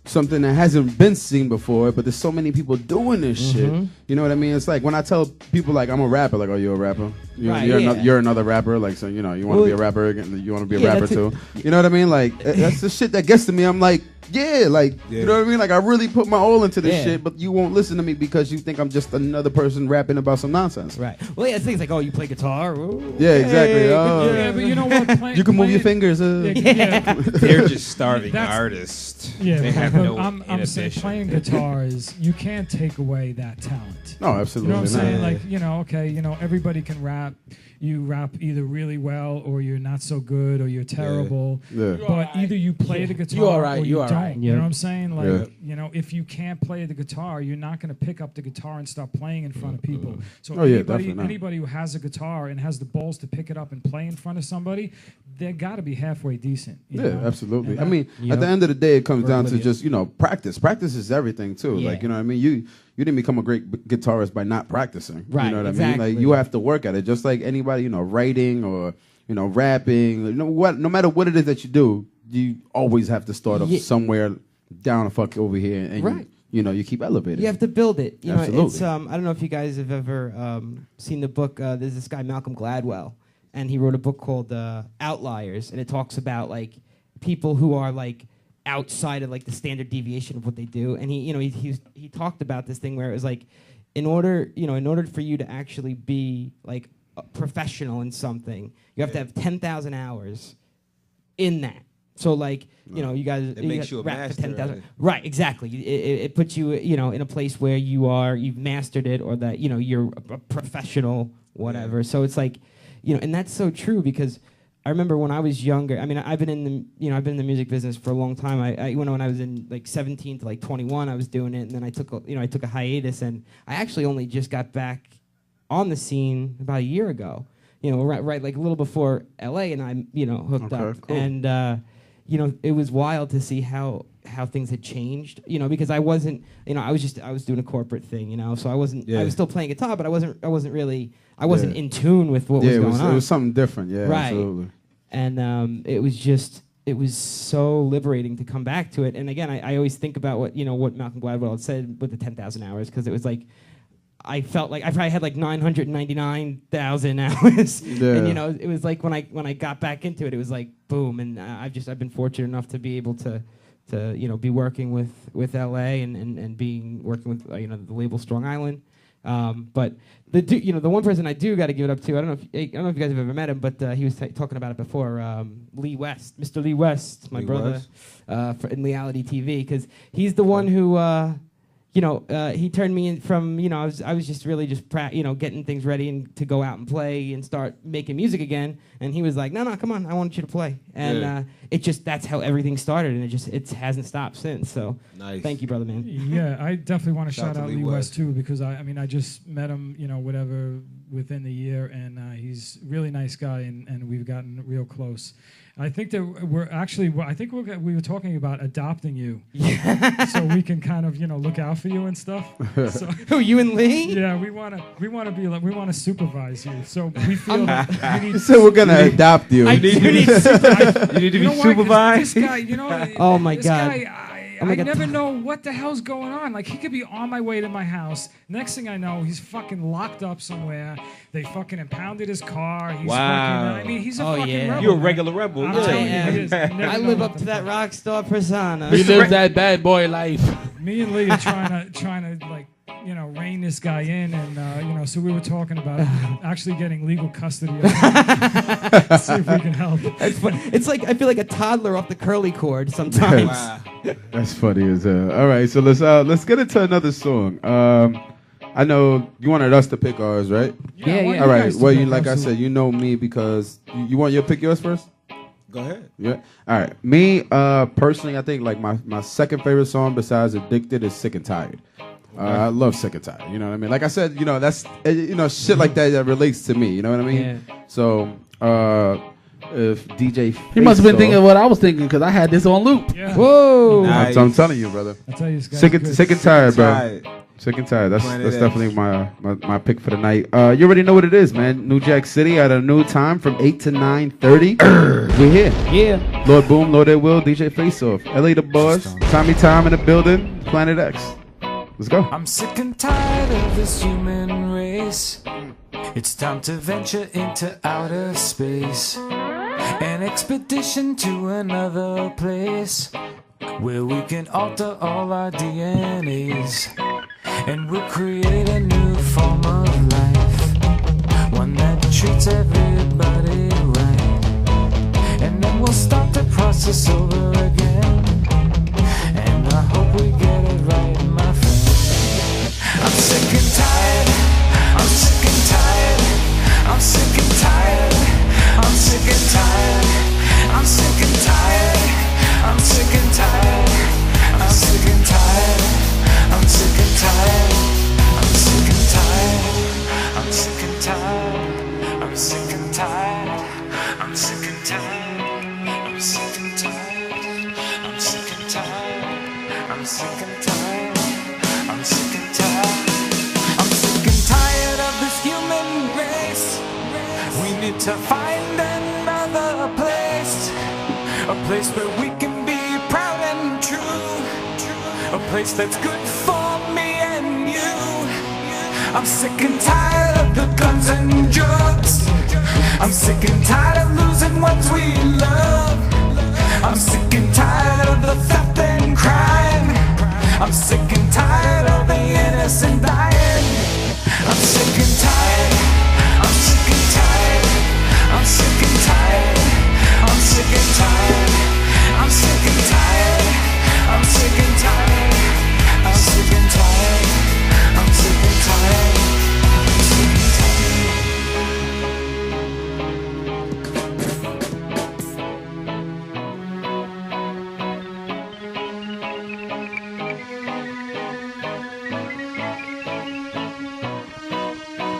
something that hasn't been seen before, but there's so many people doing this shit. You know what I mean? It's like when I tell people like I'm a rapper, like, oh, you're a rapper? You're another rapper, like, so you want to be a rapper again, you want to be a rapper too. You know what I mean? Like that's the shit that gets to me. I'm like, you know what I mean? Like I really put my all into this shit, but you won't listen to me because you think I'm just another person rapping about some nonsense. Right. Well, yeah, things like, oh, you play guitar. Ooh, yeah, exactly. Oh, yeah, but you know what? You can move your fingers. They're just starving artists. Yeah, they have no I'm saying playing guitar is, you can't take away that talent. No, absolutely. You know what I'm saying? Like, everybody can rap. You rap either really well, or you're not so good, or you're terrible. Yeah. But either you play the guitar or you don't. Right. You know what I'm saying? Like, if you can't play the guitar, you're not going to pick up the guitar and start playing in front of people. So anybody who has a guitar and has the balls to pick it up and play in front of somebody, they got to be halfway decent. You know? Absolutely. I mean, at the end of the day, it comes down to just, practice. Practice is everything too. Yeah. Like, you know what I mean? You didn't become a great guitarist by not practicing. Right, You know what exactly. I mean? Like, you have to work at it. Just like anybody, writing or, rapping. No matter what it is that you do, you always have to start off somewhere down the fuck over here. And you keep elevating. You have to build it. Absolutely. It's I don't know if you guys have ever seen the book. There's this guy, Malcolm Gladwell, and he wrote a book called Outliers, and it talks about like people who are like outside of like the standard deviation of what they do. And he talked about this thing where it was like, in order for you to actually be like a professional in something, you have to have 10,000 hours in that. So like, you guys, it makes you a rap master. for 10,000. Right, exactly. It puts you, in a place where you've mastered it, or that, you're a professional, whatever. So it's like, and that's so true, because I remember when I was younger. I mean, I've been in the music business for a long time. When I was in like 17 to like 21, I was doing it, and then I took a hiatus, and I actually only just got back on the scene about a year ago. Right, like a little before LA and I, hooked up, cool. And it was wild to see how things had changed. Because I wasn't, I was doing a corporate thing, so I wasn't. I was still playing guitar, but I wasn't really. I wasn't in tune with what was going on. It was something different, right. Absolutely. And it was so liberating to come back to it. And again, I always think about what Malcolm Gladwell had said with the 10,000 hours, because it was like, I felt like I probably had like 999,000 hours. Yeah. And it was like when I got back into it, it was like boom. And I've been fortunate enough to be able to be working with LA and working with the label Strong Island. But the one person I do got to give it up to, I don't know if you guys have ever met him, but he was talking about it before. Lee West, Mr. Lee West, my brother, in reality TV, because he's the one who he turned me in from I was just really just getting things ready and to go out and play and start making music again, and he was like, no, come on, I want you to play, and that's how everything started, and it hasn't stopped since. So nice. Thank you, brother, man. Yeah, I definitely want to shout out Lee West too, because I just met him whatever within the year, and he's a really nice guy, and we've gotten real close. I think that we were talking about adopting you, so we can kind of look out for you and stuff. So, who, you and Lee? Yeah, we want to supervise you. So we feel that we need. So we're gonna adopt you. I do need You need to be supervised. This guy, oh my this God. guy, I never know what the hell's going on. Like, he could be on my way to my house. Next thing I know, he's fucking locked up somewhere. They fucking impounded his car. He's he's a fucking rebel. You're a regular rebel. I live up to that rock star persona. He lives that bad boy life. Me and Lee are trying to like, rein this guy in, and so we were talking about actually getting legal custody of him. See if we can help. That's funny. It's like I feel like a toddler off the curly cord sometimes. That's funny as hell. All right, so let's get into another song. I know you wanted us to pick ours, right? Yeah. All right. Well, like I said, you know me because you want you to pick yours first. Go ahead. Yeah. All right. Me, personally, I think like my second favorite song besides "Addicted" is "Sick and Tired." I love "Sick and Tired." You know what I mean? Like I said, that's shit like that relates to me. You know what I mean? Yeah. So if DJ He must have been thinking what I was thinking because I had this on loop. Yeah. Whoa! Nice. I'm telling you, brother. I tell you, this guy's Sick and tired, bro. Tired. Sick and tired. That's definitely my pick for the night. You already know what it is, man. New Jack City at a new time from 8 to 9:30. We're here. Yeah. Lord Boom, Lord At Will, DJ Faceoff, LA the Boss, Tommy Time in the building, Planet X. Let's go. I'm sick and tired of this human race. It's time to venture into outer space. An expedition to another place where we can alter all our DNAs. And we'll create a new form of life, one that treats everybody right. And then we'll start the process over again. And I hope we get it right, my friend. I'm sick and tired. I'm sick and tired. I'm sick and tired. I'm sick and tired. I'm sick and tired. I'm sick and tired. I'm sick and tired. I'm sick and tired. I'm sick and tired. I'm sick and tired. I'm sick and tired. I'm sick and tired. I'm sick and tired. I'm sick and tired. I'm sick and tired. I'm sick and tired. I'm sick and tired of this human race. We need to find another place, a place where we can be proud and true, a place that's good for me and you. I'm sick and tired of the guns and drugs. I'm sick and tired of losing what we love. I'm sick and tired of the theft and crime. I'm sick and tired of the innocent dying. I'm sick and tired. I'm sick and tired. I'm sick and tired. I'm sick and tired. I'm sick and tired. I'm sick and tired. I'm sick and tired. I'm sick and tired. I'm sick and tired.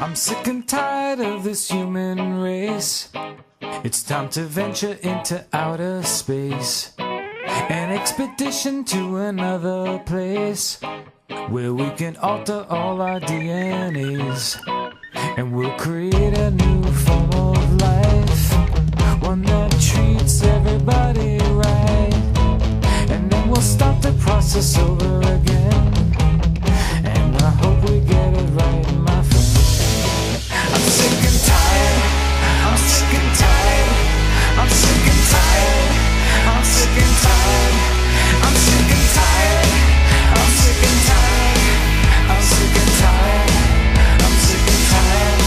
I'm sick and tired of this human race. It's time to venture into outer space. An expedition to another place where we can alter all our DNAs. And we'll create a new form of life, one that treats everybody right. And then we'll start the process over again. And I hope we get it right, my friend. I'm sick and tired. I'm sick and tired. I'm sick and tired. I'm sick and tired. I'm sick and tired. I'm sick and tired. I'm sick and tired. I'm sick and tired.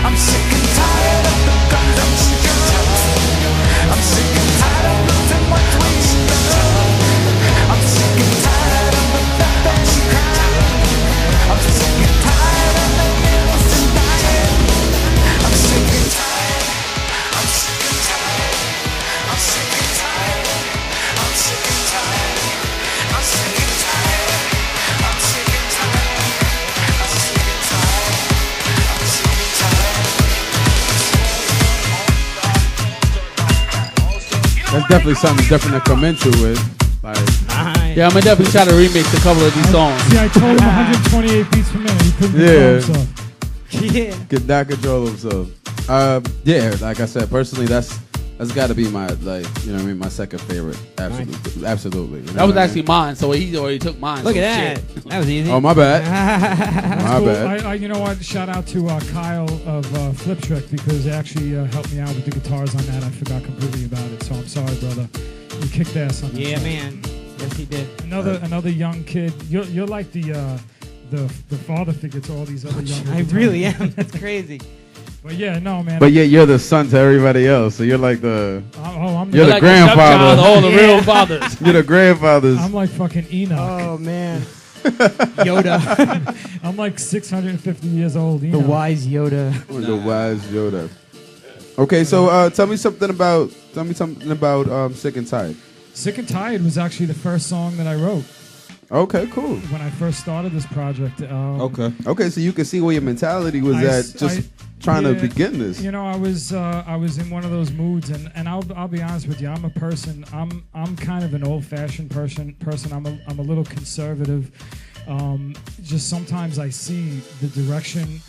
I'm sick and tired of the guns and drugs. I'm sick and tired of losing what we love. I'm sick and tired of the theft and crime. I'm sick and tired of the innocent dying. I'm sick and tired. I'm sick and tired. I'm sick and tired. I'm sick and tired. I'm sick and tired. I'm sick and tired. I'm sick and tired. I'm sick and tired. That's definitely something different to come into with. Like, yeah, I'm gonna definitely try to remix a couple of these songs. See, I told him 128 beats per minute. He couldn't control himself. Yeah. could not control himself. Yeah, like I said, personally, that's That's got to be my my second favorite. Absolutely, absolutely. You know that was actually mine, so he already took mine. Look so at that. shit. That was easy. Oh, my bad. My Cool. bad. You know what? Shout out to Kyle of Flip Trick because they actually helped me out with the guitars on that. I forgot completely about it, so I'm sorry, brother. You kicked ass on that. Yeah, song. man. Yes, he did. Another young kid. You're like the father figure to all these other young. I really am. That's crazy. But yeah, no, man. But yet you're the son to everybody else, so you're like the. I'm you're the like grandfather. The all the real fathers. You're the grandfathers. I'm like fucking Enoch. Oh man. Yoda. I'm like 650 years old. Enoch. The wise Yoda. The wise Yoda. Okay, so tell me something about Sick and Tired. Sick and Tired was actually the first song that I wrote. Okay, cool. When I first started this project. Okay, so you can see where your mentality was trying to begin this. You know, I was in one of those moods, and I'll be honest with you. I'm a person. I'm kind of an old-fashioned person. I'm a little conservative. Just sometimes I see the direction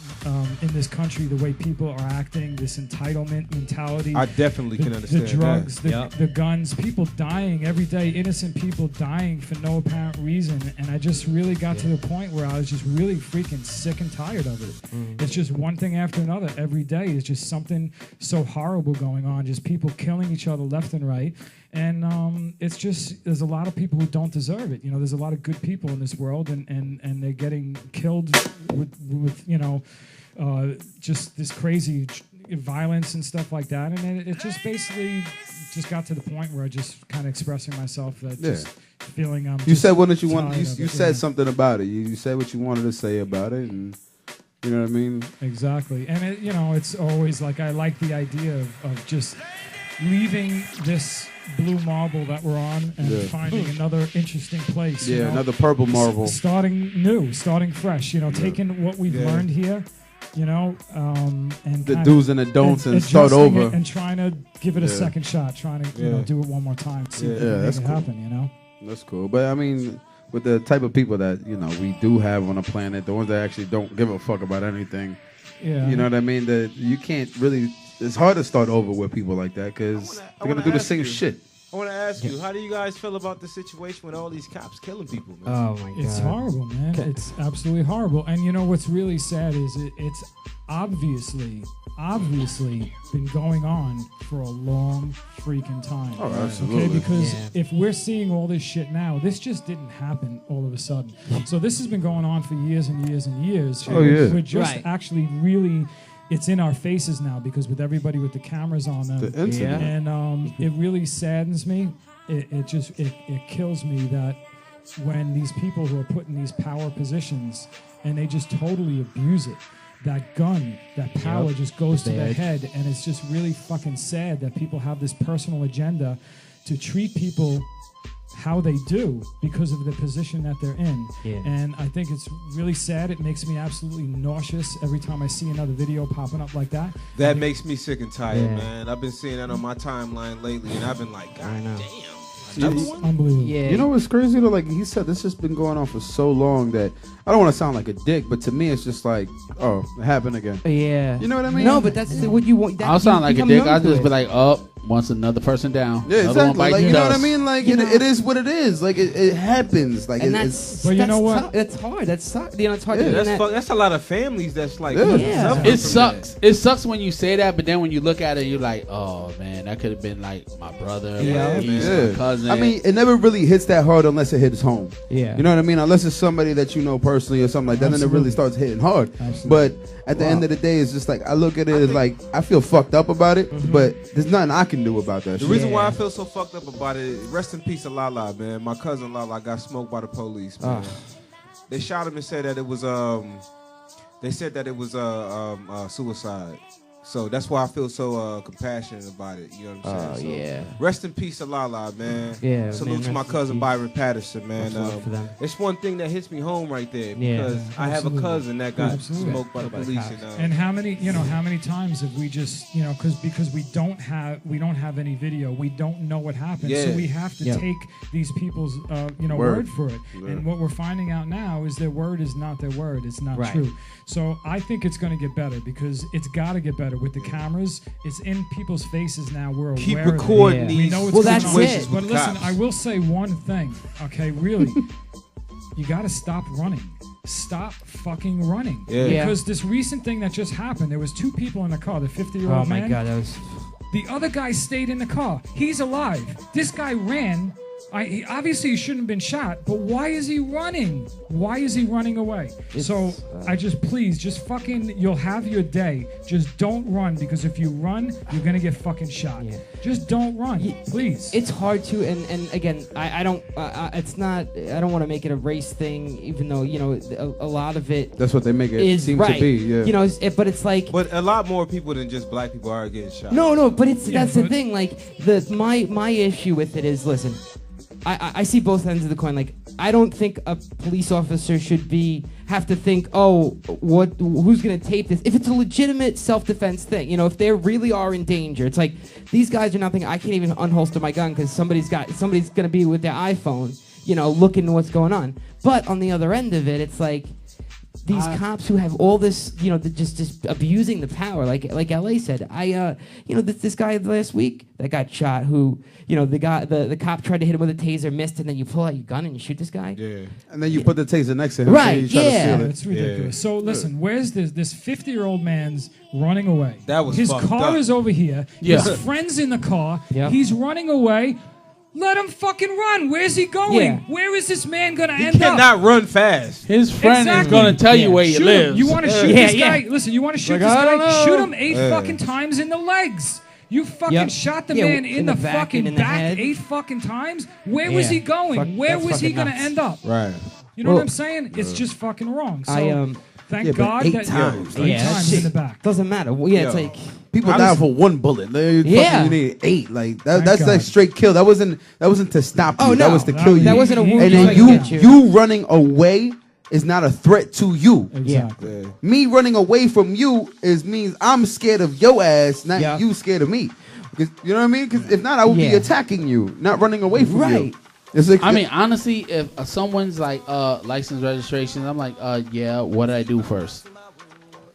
in this country, the way people are acting, this entitlement mentality. I definitely can understand the drugs, that. the guns, people dying every day, innocent people dying for no apparent reason. And I just really got to the point where I was just really freaking sick and tired of it. It's just one thing after another every day. It's just something so horrible going on, just people killing each other left and right. And it's just, there's a lot of people who don't deserve it. You know, there's a lot of good people in this world, and they're getting killed with just this crazy violence and stuff like that. And it just basically just got to the point where I just kind of expressing myself that just feeling You said what did you want? You said something about it. You said what you wanted to say about it, and you know what I mean? Exactly. And it's always like I like the idea of just leaving this blue marble that we're on and finding another interesting place. Yeah, another purple marble. Starting new, starting fresh. You know, taking what we've learned here. You know, and the do's and the don'ts, and start over, and trying to give it a second shot, trying to do it one more time, see if it can happen. You know, that's cool. But I mean, with the type of people that we do have on the planet, the ones that actually don't give a fuck about anything. Yeah, you know what I mean. That you can't really. It's hard to start over with people like that because they're gonna do the same shit. I want to ask you, how do you guys feel about the situation with all these cops killing people, man? Oh my God, it's horrible, man. It's absolutely horrible. And you know what's really sad is it's obviously been going on for a long freaking time. Oh, absolutely. Okay, because if we're seeing all this shit now, this just didn't happen all of a sudden. So this has been going on for years and years and years. Oh yeah. We're just actually really. It's in our faces now because with everybody with the cameras on them, and it really saddens me. It kills me that when these people who are put in these power positions and they just totally abuse it, that gun, that power just goes to their head, and it's just really fucking sad that people have this personal agenda to treat people how they do because of the position that they're in. And I think it's really sad. It makes me absolutely nauseous every time I see another video popping up like that. That makes me sick and tired, man. I've been seeing that on my timeline lately, and I've been like, God damn. It's unbelievable. You know what's crazy though? Like he said, this has been going on for so long that I don't want to sound like a dick, but to me it's just like, oh, it happened again. Yeah. You know what I mean? No, but that's what you want. I'll sound like a dick. I'll just be like, oh, once another person down. Yeah, exactly. Like, you know what I mean? Like it is what it is. Like it happens. Like and it's. But you know what? That's hard. That's it's hard. That's a lot of families. That's like it sucks. It sucks when you say that, but then when you look at it, you're like, oh man, that could have been like my brother, my cousin. I mean, it never really hits that hard unless it hits home. Yeah. You know what I mean? Unless it's somebody that you know personally or something like that, then it really starts hitting hard. But at the end of the day, it's just like I look at it as like I feel fucked up about it, but there's nothing I can do about that. The reason why I feel so fucked up about it, rest in peace to Lala, man. My cousin Lala got smoked by the police, man. They shot him and said that it was suicide. So that's why I feel so compassionate about it. You know what I'm saying? So rest in peace to Lala, man. Yeah. Salute to my cousin Byron Patterson, man. It's one thing that hits me home right there because I have a cousin that got smoked by the police. And how many times have we just, because we don't have any video, we don't know what happened, so we have to take these people's word for it. And what we're finding out now is their word is not their word. It's not true. So I think it's going to get better because it's got to get better. with the cameras. It's in people's faces now. We're Keep aware recording of it. these We know what's going situations on. But listen, I will say one thing, okay? Really, you got to stop running. Stop fucking running. Yeah. Because this recent thing that just happened, there was 2 people in the car. The 50-year-old man. Oh my God, that was. The other guy stayed in the car. He's alive. This guy ran. Obviously, he shouldn't have been shot, but why is he running? Why is he running away? I just, please, just fucking, you'll have your day. Just don't run, because if you run, you're going to get fucking shot. Yeah. Just don't run, please. It's hard to, and again, I don't, it's not, I don't want to make it a race thing, even though, you know, a lot of it. That's what they make it seem to be, yeah. You know, but it's like. But a lot more people than just black people are getting shot. No, but that's the thing. Like, my issue with it is, listen, I see both ends of the coin. Like, I don't think a police officer should have to think, who's gonna tape this? If it's a legitimate self-defense thing, you know, if they really are in danger, it's like these guys are not thinking I can't even unholster my gun because somebody's gonna be with their iPhone, you know, looking at what's going on. But on the other end of it, it's like these cops who have all this, you know, just abusing the power, like LA said. You know, this guy last week that got shot, who, you know, the cop tried to hit him with a taser, missed, and then you pull out your gun and you shoot this guy. Yeah. And then you put the taser next to him. Right. It's ridiculous. Yeah. So listen, where's this 50-year-old man's running away? That was his fucked car up. is over here. Yeah. His friend's in the car. Yeah. He's running away. Let him fucking run. Where's he going? Yeah. Where is this man gonna He end up? cannot run fast. His friend is going to tell you where he Shoot lives. him. You want to shoot this guy? Listen, you want to shoot Like, this I don't guy? know. Shoot him 8 fucking times in the legs. You fucking shot the man in the back fucking and in the back head. 8 fucking times. Where was he going? Where that's was he fucking gonna nuts. end up? Right. You know what I'm saying? It's just fucking wrong. So thank but God 8 that times. 8 times in the back. Doesn't matter. Well, yeah, it's like People die for 1 bullet. Yeah. You need 8. Like Thank that's God. like straight kill. That wasn't to stop you. Oh, no. That was to kill you. That wasn't a wound. And just then like get you running away is not a threat to you. Exactly. Me running away from you means I'm scared of your ass, not you scared of me. Because you know what I mean? Because if not, I would be attacking you, not running away from you. It's like, I mean, honestly, if someone's like license registration, I'm like, what did I do first?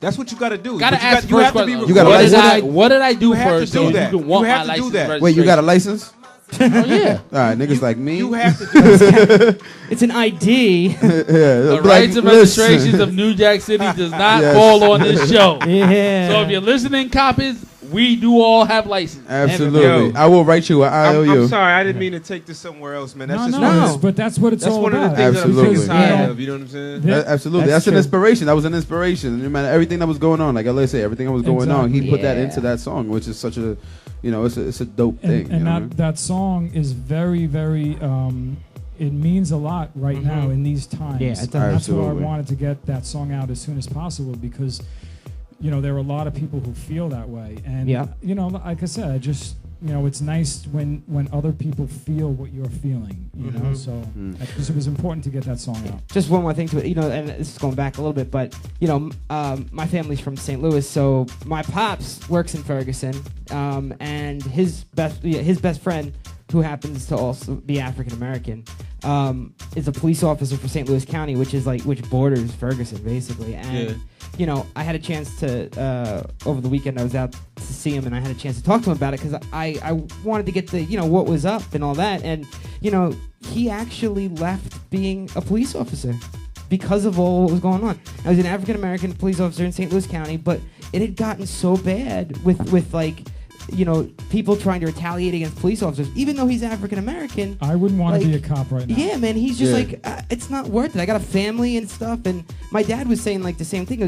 That's what you got to do. Gotta ask you first have to be question. You got a license? What did I do You have first? to do so that. You can want You have my to do license that. registration. wait, you got a license? Oh yeah. All right, niggas like me. You have to do that. it's an ID. The rights and registrations of New Jack City does not fall on this show. Yeah. So if you're listening, coppers, we do all have license. Absolutely. Yo. I will write you an IOU. I'm sorry, I didn't mean to take this somewhere else, man. That's just No. But that's what it's that's all one about. of the things Absolutely. that I'm tired Yeah. of. You know what I'm saying? Absolutely. That's That's an true. inspiration. That was an inspiration. No matter everything that was going on, like I say, everything that was going on, he put that Yeah. into that song, which is such a, you know, it's a dope thing. And you know what I mean? that song is very, very, it means a lot right now in these times. Yeah, it and does. that's why I Absolutely. wanted to get that song out as soon as possible, because, you know, there are a lot of people who feel that way. And, you know, like I said, you know, it's nice when other people feel what you're feeling, you know? So it was important to get that song out. Just one more thing to it, you know, and this is going back a little bit, but, you know, my family's from St. Louis, so my pops works in Ferguson, and his best friend, who happens to also be African American, is a police officer for St. Louis County, which borders Ferguson, basically. And you know, I had a chance to over the weekend. I was out to see him, and I had a chance to talk to him about it because I wanted to get the, you know, what was up and all that. And you know, he actually left being a police officer because of all what was going on. I was an African American police officer in St. Louis County, but it had gotten so bad with like, you know, people trying to retaliate against police officers, even though he's African American. I wouldn't want to be a cop right now. Yeah, man, he's just like, it's not worth it. I got a family and stuff, and my dad was saying like the same thing.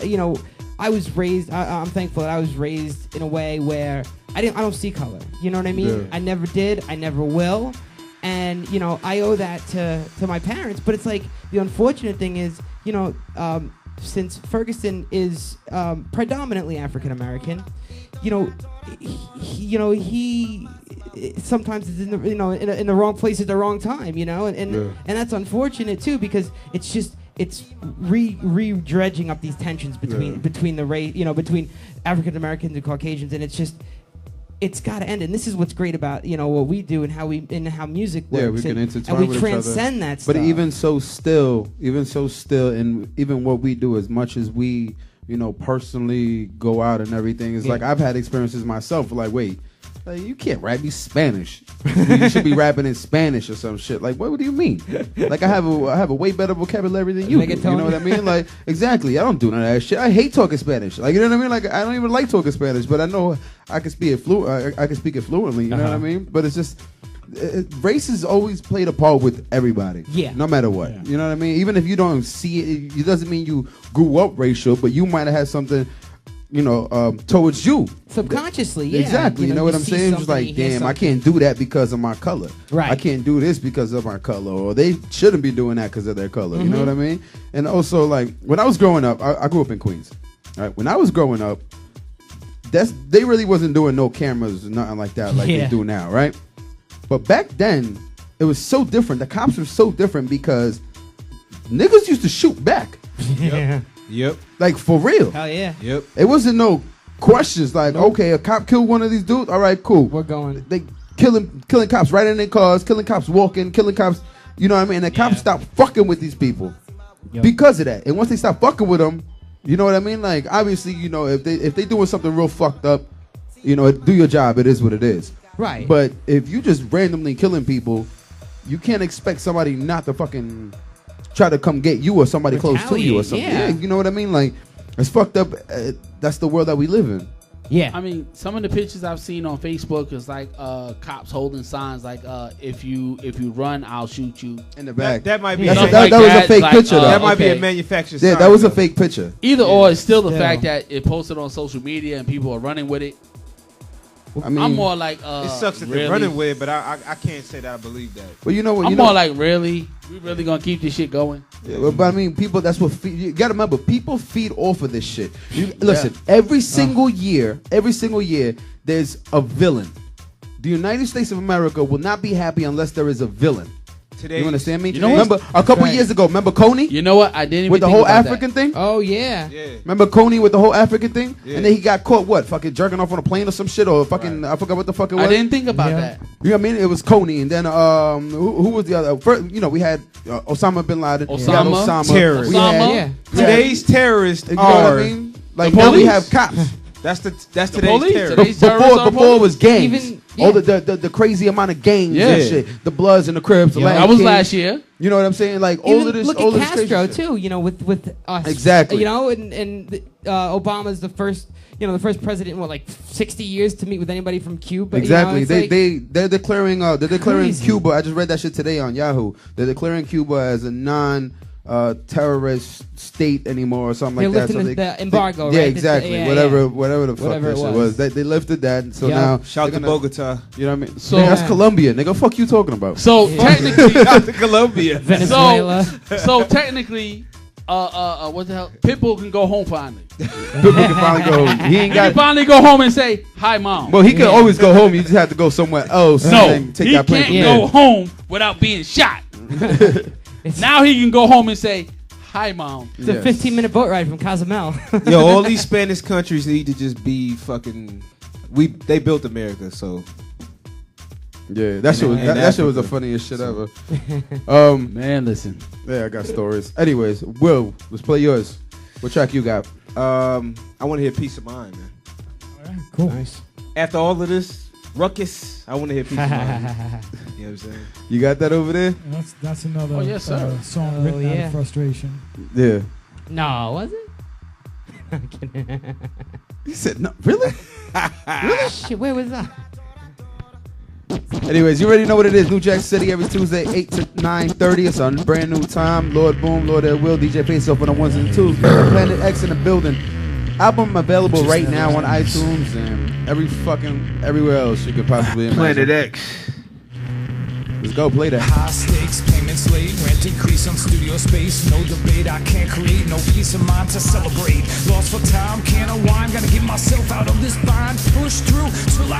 You know, I was raised. I'm thankful that I was raised in a way where I don't see color. You know what I mean? Yeah. I never did. I never will. And you know, I owe that to my parents. But it's like the unfortunate thing is, you know, since Ferguson is predominantly African American, you know, he sometimes is in the, you know, in the wrong place at the wrong time, you know, and that's unfortunate too, because it's re-dredging up these tensions between the race, you know, between African Americans and Caucasians, and it's got to end. And this is what's great about, you know, what we do and how music works. Yeah, we can intertwine and we with each other. transcend that stuff. But even so still, and even what we do, as much as we personally go out and everything. It's like I've had experiences myself. Like, wait, like, you can't rap me Spanish. You should be rapping in Spanish or some shit. Like, what do you mean? Like, I have a way better vocabulary than you do. You know what I mean? Like, exactly. I don't do none of that shit. I hate talking Spanish. Like, you know what I mean? Like, I don't even like talking Spanish, but I know I can speak it fluently. You know what I mean? But it's just race has always played a part with everybody. Yeah. No matter what. Yeah. You know what I mean? Even if you don't see it, it doesn't mean you grew up racial, but you might have had something, towards you. Subconsciously, yeah. Exactly. You know what I'm saying? It's like, damn, I can't do that because of my color. Right. I can't do this because of my color. Or they shouldn't be doing that because of their color. You know what I mean? And also, like, when I was growing up, I grew up in Queens. Right? When I was growing up, they really wasn't doing no cameras or nothing like that like they do now, right? But back then, it was so different. The cops were so different because niggas used to shoot back. Yep. Like, for real. Hell yeah. Yep. It wasn't no questions like, okay, a cop killed one of these dudes. All right, cool. We're going. They killing cops right in their cars, killing cops walking, killing cops. You know what I mean? And the cops stopped fucking with these people because of that. And once they stopped fucking with them, you know what I mean? Like, obviously, if they doing something real fucked up, do your job. It is what it is. Right. But if you just randomly killing people, you can't expect somebody not to fucking try to come get you or somebody close to you or something. Yeah, you know what I mean? Like, it's fucked up. That's the world that we live in. Yeah. I mean, some of the pictures I've seen on Facebook is like cops holding signs like, if you run, I'll shoot you. In the back. That might be. That was a fake picture, though. That might be a manufactured sign. Yeah, that was a fake picture. Either or, it's still the fact that it posted on social media and people are running with it. I mean, I'm more like, it sucks that they're running with it, but I can't say that I believe that. Well, you know what? I'm more like, really? We really gonna keep this shit going? Yeah, but I mean, people. That's what you gotta remember. People feed off of this shit. Listen, every single year, there's a villain. The United States of America will not be happy unless there is a villain. You understand me? Remember a couple years ago, remember Coney? You know what? I didn't even with the whole African thing. Oh yeah. Remember Coney with the whole African thing? And then he got caught fucking jerking off on a plane or some shit, or fucking I forgot what the fuck it was. I didn't think about that. You know what I mean? It was Coney, and then who was the other? First, we had Osama bin Laden. Osama. Terrorist. Today's terrorists you know what I mean? Like, now we have cops. That's today's terrorists. Before it was gangs. All the crazy amount of gangs and shit. The Bloods and the Crips. That was last year. You know what I'm saying? Like, even all of this. Look all at this Castro too. With us. Exactly. And Obama's the first. The first president in 60 years to meet with anybody from Cuba. Exactly. They're declaring Cuba. I just read that shit today on Yahoo. They're declaring Cuba as a non-terrorist state anymore or something like that. They're lifting the embargo, right? Yeah, exactly. Whatever the fuck that shit was. They lifted that. So now shout to Bogota. You know what I mean? So that's Colombia. Nigga, fuck you talking about? So technically, shout to Colombia. Venezuela. So technically, what the hell? Pitbull can go home finally. Pitbull can finally go home. He can finally go home and say, "Hi, mom." Well, he can always go home. You just have to go somewhere else. No, and take he that plane can't go home without being shot. Now he can go home and say, "Hi, mom." It's a 15-minute boat ride from Cozumel. Yo, all these Spanish countries need to just be fucking. They built America, so. Yeah, that shit was the funniest shit ever. Man, listen. Yeah, I got stories. Anyways, Will, let's play yours. What track you got? I want to hear Peace of Mind, man. All right, cool. Nice. After all of this ruckus, I want to hear Peace of Mind. You know what I'm saying? You got that over there? That's another yes, sir. song written out of frustration. Yeah. No, was it? He said no. Really? Really? Shit, where was that? Anyways, you already know what it is. New Jack City every Tuesday, 8 to 9:30. It's a brand new time. Lord Boom, Lord Ed Will, DJ Faceoff on the ones and twos. thePlanetX in the building. Album available right now on iTunes and everywhere else you could possibly imagine. Planet X. Let's go, play that. High stakes, payments late, rent increase on studio space. No debate, I can't create no peace of mind to celebrate. Lost for time, can't unwind, gotta get myself out of this bind. Push through till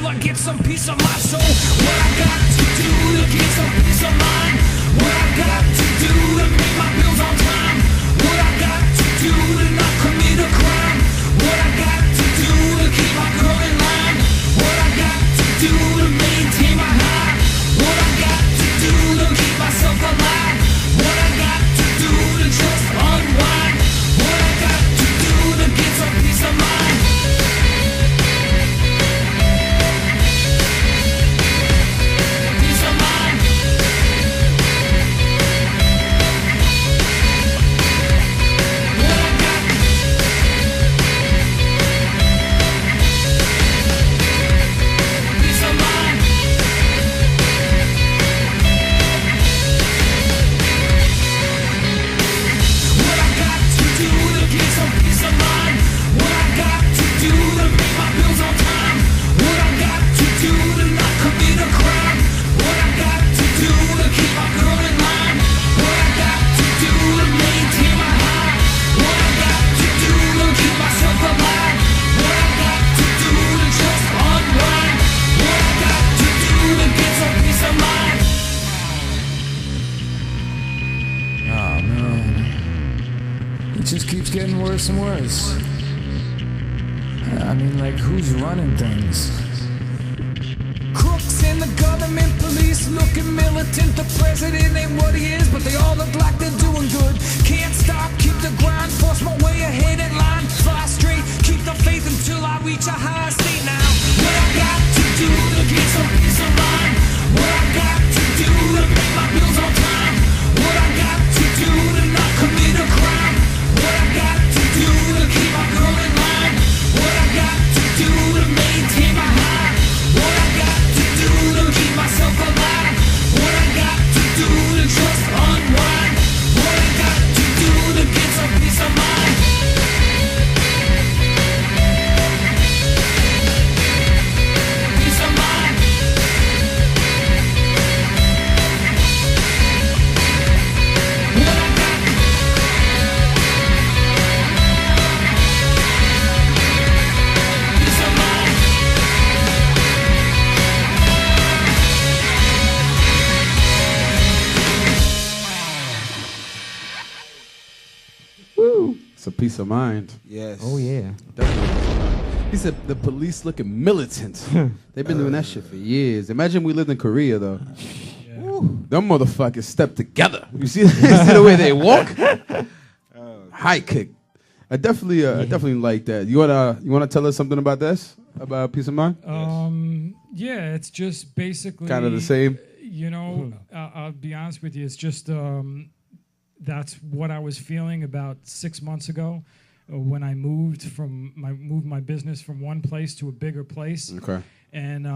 I get some peace of mind. So what I got to do to get some peace of mind? What I got to do to pay my bills on time? What I got to do to not commit a crime? What I got to do to keep my girl in line? What I got to do to maintain my high? What I got to do to keep myself alive? What I got to do to just unwind? What I got to do worse and worse. I mean, like, who's running things? Crooks in the government, police looking militant. The president ain't what he is, but they all look like they're doing good. Can't stop, keep the grind, force my way ahead in line. Fly straight, keep the faith until I reach a higher state now. What I got to do to get some peace of mind? What I got to do to pay my bills on time? What I got to do to not commit a crime? What I got to do to keep my girl in line? What I got to do to maintain my high? What I got to do to keep myself alive? What I got to do to just unwind? What I got to do to get some peace of mind? Peace of mind. What I got. Peace of mind. Woo. It's a peace of mind. Yes. Oh yeah. Definitely. He said the police looking militant. They've been doing that shit for years. Imagine we lived in Korea though. Woo. Them motherfuckers step together. You see the way they walk? High kick. I definitely like that. You wanna tell us something about this? About peace of mind? Yeah, it's just basically Kind of the same. You know, I'll be honest with you. It's just that's what I was feeling about 6 months ago when I moved my business from one place to a bigger place. Okay. And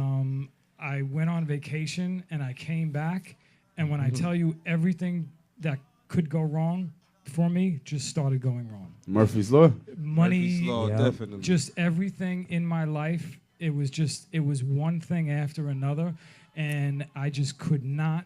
I went on vacation and I came back, and when I tell you everything that could go wrong for me just started going wrong. Murphy's Law. Money, Murphy's Law, definitely. just everything in my life. It was one thing after another, and I just could not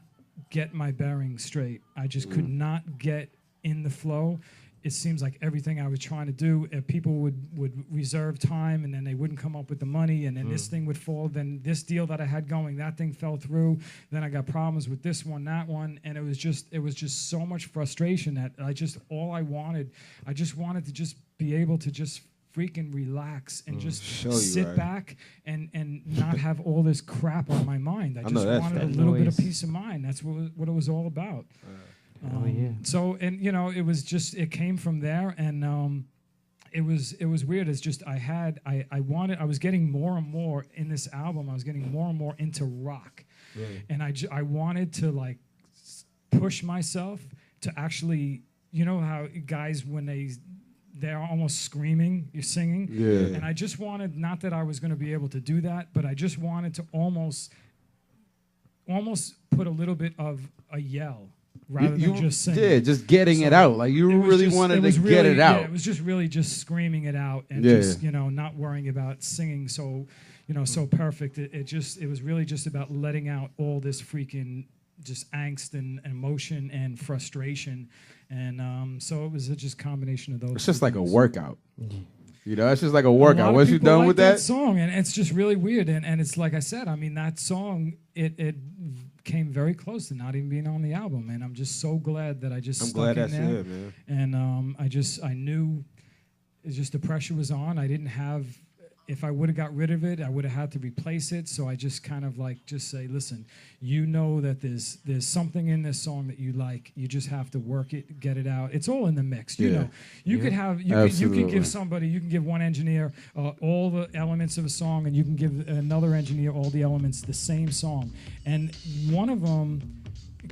get my bearings straight. I just could not get in the flow. It seems like everything I was trying to do, people would reserve time, and then they wouldn't come up with the money, and then this thing would fall. Then this deal that I had going, that thing fell through. Then I got problems with this one, that one, and it was just so much frustration that I just wanted to just be able to just freaking relax and just sit back and not have all this crap on my mind. I just wanted a little bit of peace of mind. That's what it was all about. So, and you know, it came from there, and it was weird. It's just I was getting more and more in this album. I was getting more and more into rock, and I wanted to like push myself to actually, you know how guys when they're almost screaming, you're singing. Yeah. And I just wanted, not that I was going to be able to do that, but I just wanted to almost put a little bit of a yell rather than just singing. Yeah, just getting it out. Like you really wanted to get it out. Yeah, it was just really just screaming it out and just, you know, not worrying about singing so, you know, so perfect. It was really just about letting out all this freaking just angst and emotion and frustration. And so it was just a combination of those. It's just like a workout. You know, it's just like a workout. Once you're done with that song, and it's just really weird. And it's like I said, I mean, that song, it came very close to not even being on the album. And I'm just so glad that I just stuck in there. It, man. And I knew it's just the pressure was on. I didn't have. If I would have got rid of it, I would have had to replace it. So I just kind of like just say, listen, you know that there's something in this song that you like. You just have to work it, get it out. It's all in the mix. You know, you could have you can give one engineer all the elements of a song, and you can give another engineer all the elements of the same song, and one of them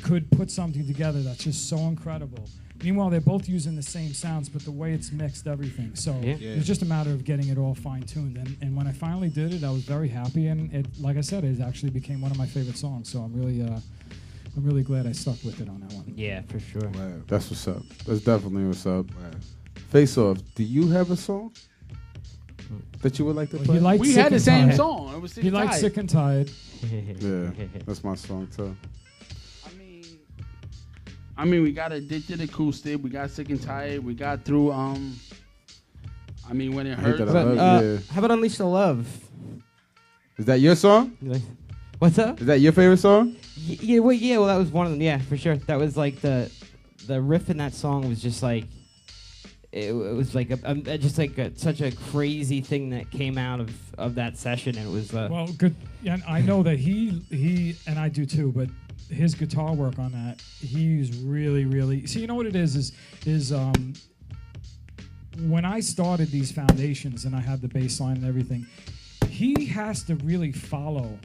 could put something together that's just so incredible. Meanwhile, they're both using the same sounds, but the way it's mixed everything. So it was just a matter of getting it all fine-tuned. And when I finally did it, I was very happy. And it, like I said, it actually became one of my favorite songs. So I'm really glad I stuck with it on that one. Yeah, for sure. Wow. That's what's up. That's definitely what's up. Wow. Face-Off, do you have a song that you would like to play? We had the same song. It was Sick He and liked Tired. Sick and Tired. Yeah, that's my song too. I mean, we got Addicted Acoustic. We got Sick and Tired. We got through, I mean, When It Hurts. How about Unleash the Love? Is that your song? What's up? Is that your favorite song? Well, that was one of them. Yeah, for sure. That was like the riff in that song was just like, it was like just like such a crazy thing that came out of that session. And it was well, good. And I know that he and I do too, but his guitar work on that, he's really. See, you know what it is when I started these foundations and I had the bass line and everything, he has to really follow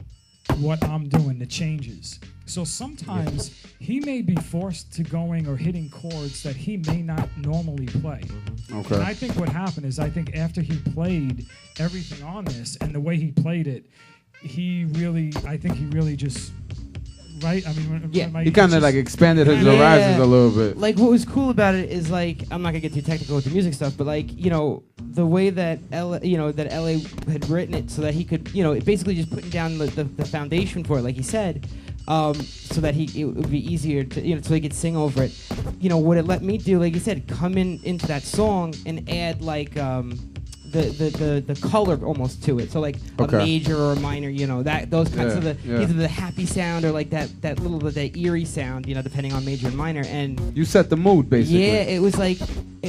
what I'm doing, the changes. So sometimes he may be forced to going or hitting chords that he may not normally play. Okay. And I think what happened is, I think after he played everything on this and the way he played it, I think he really just, right? I mean, he kind of like expanded his horizons a little bit. Like, what was cool about it is, like, I'm not gonna get too technical with the music stuff, but like, you know, the way that LA had written it so that he could, you know, basically just putting down the foundation for it, like he said, so that it would be easier to, you know, so he could sing over it. You know, what it let me do, like you said, come into that song and add like the color almost to it. So like a major or a minor, you know, those kinds of either the happy sound or like that eerie sound, you know, depending on major and minor. And you set the mood basically. Yeah, it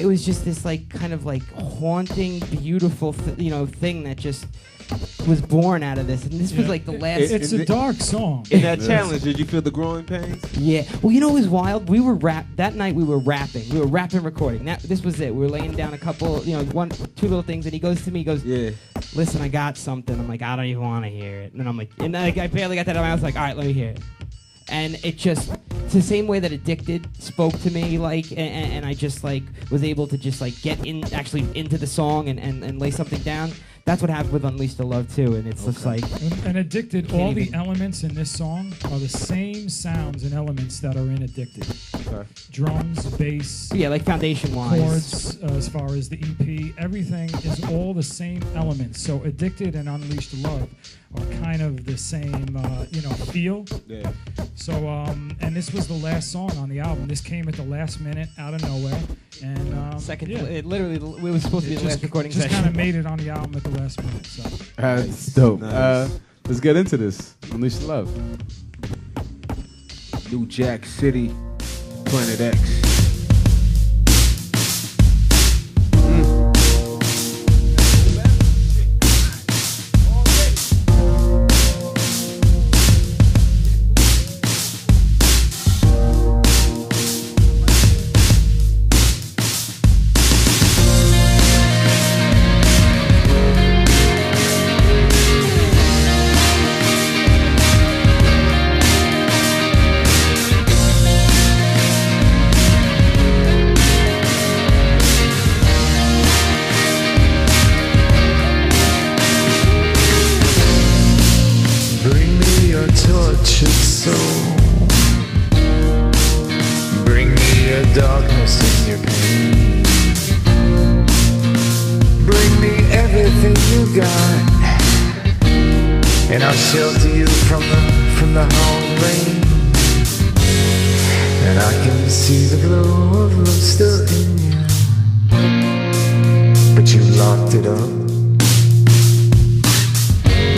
was just this like kind of like haunting, beautiful thing that just was born out of this. And this was like the last. It's a dark song. In that challenge, did you feel the growing pains? Yeah. Well, you know, it was wild. We were that night. We were rapping. We were rapping, recording. This was it. We were laying down a couple, you know, two little things. And he goes to me, he goes, "Yeah, listen, I got something." I'm like, "I don't even want to hear it." And I'm like, and I barely got that out. I was like, "All right, let me hear it." And it just, it's the same way that Addicted spoke to me, like, and I just like was able to just like get into the song and lay something down. That's what happened with Unleash the Love too, and it's just like. And Addicted, all the elements in this song are the same sounds and elements that are in Addicted. Okay. Drums, bass. Yeah, like foundation-wise. Chords, as far as the EP, everything is all the same elements. So Addicted and Unleash the Love are kind of the same, feel. Yeah. So, and this was the last song on the album. This came at the last minute, out of nowhere, and it literally, it was supposed to be the last recording session. Just kind of made it on the album at the last minute. So that's dope. Nice. Let's get into this. Unleash the Love. New Jack City, Planet X. Shelter you from the hard rain, and I can see the glow of love still in you, but you locked it up,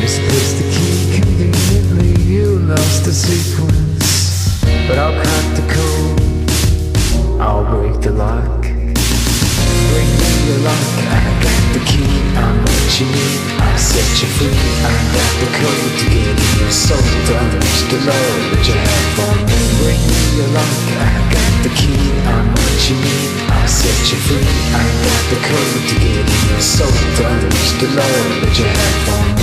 misplaced the key conveniently. You lost the sequence, but I'll crack the code, I'll break the lock. Bring me the lock, I got the key, I'm what you need. I'll set you free, I got the code to get in your soul, to unleash the love that you have for me. Bring me the lock, I got the key, I'm what you need. I'll set you free, I got the code to get in your soul, to unleash the love that you have for me.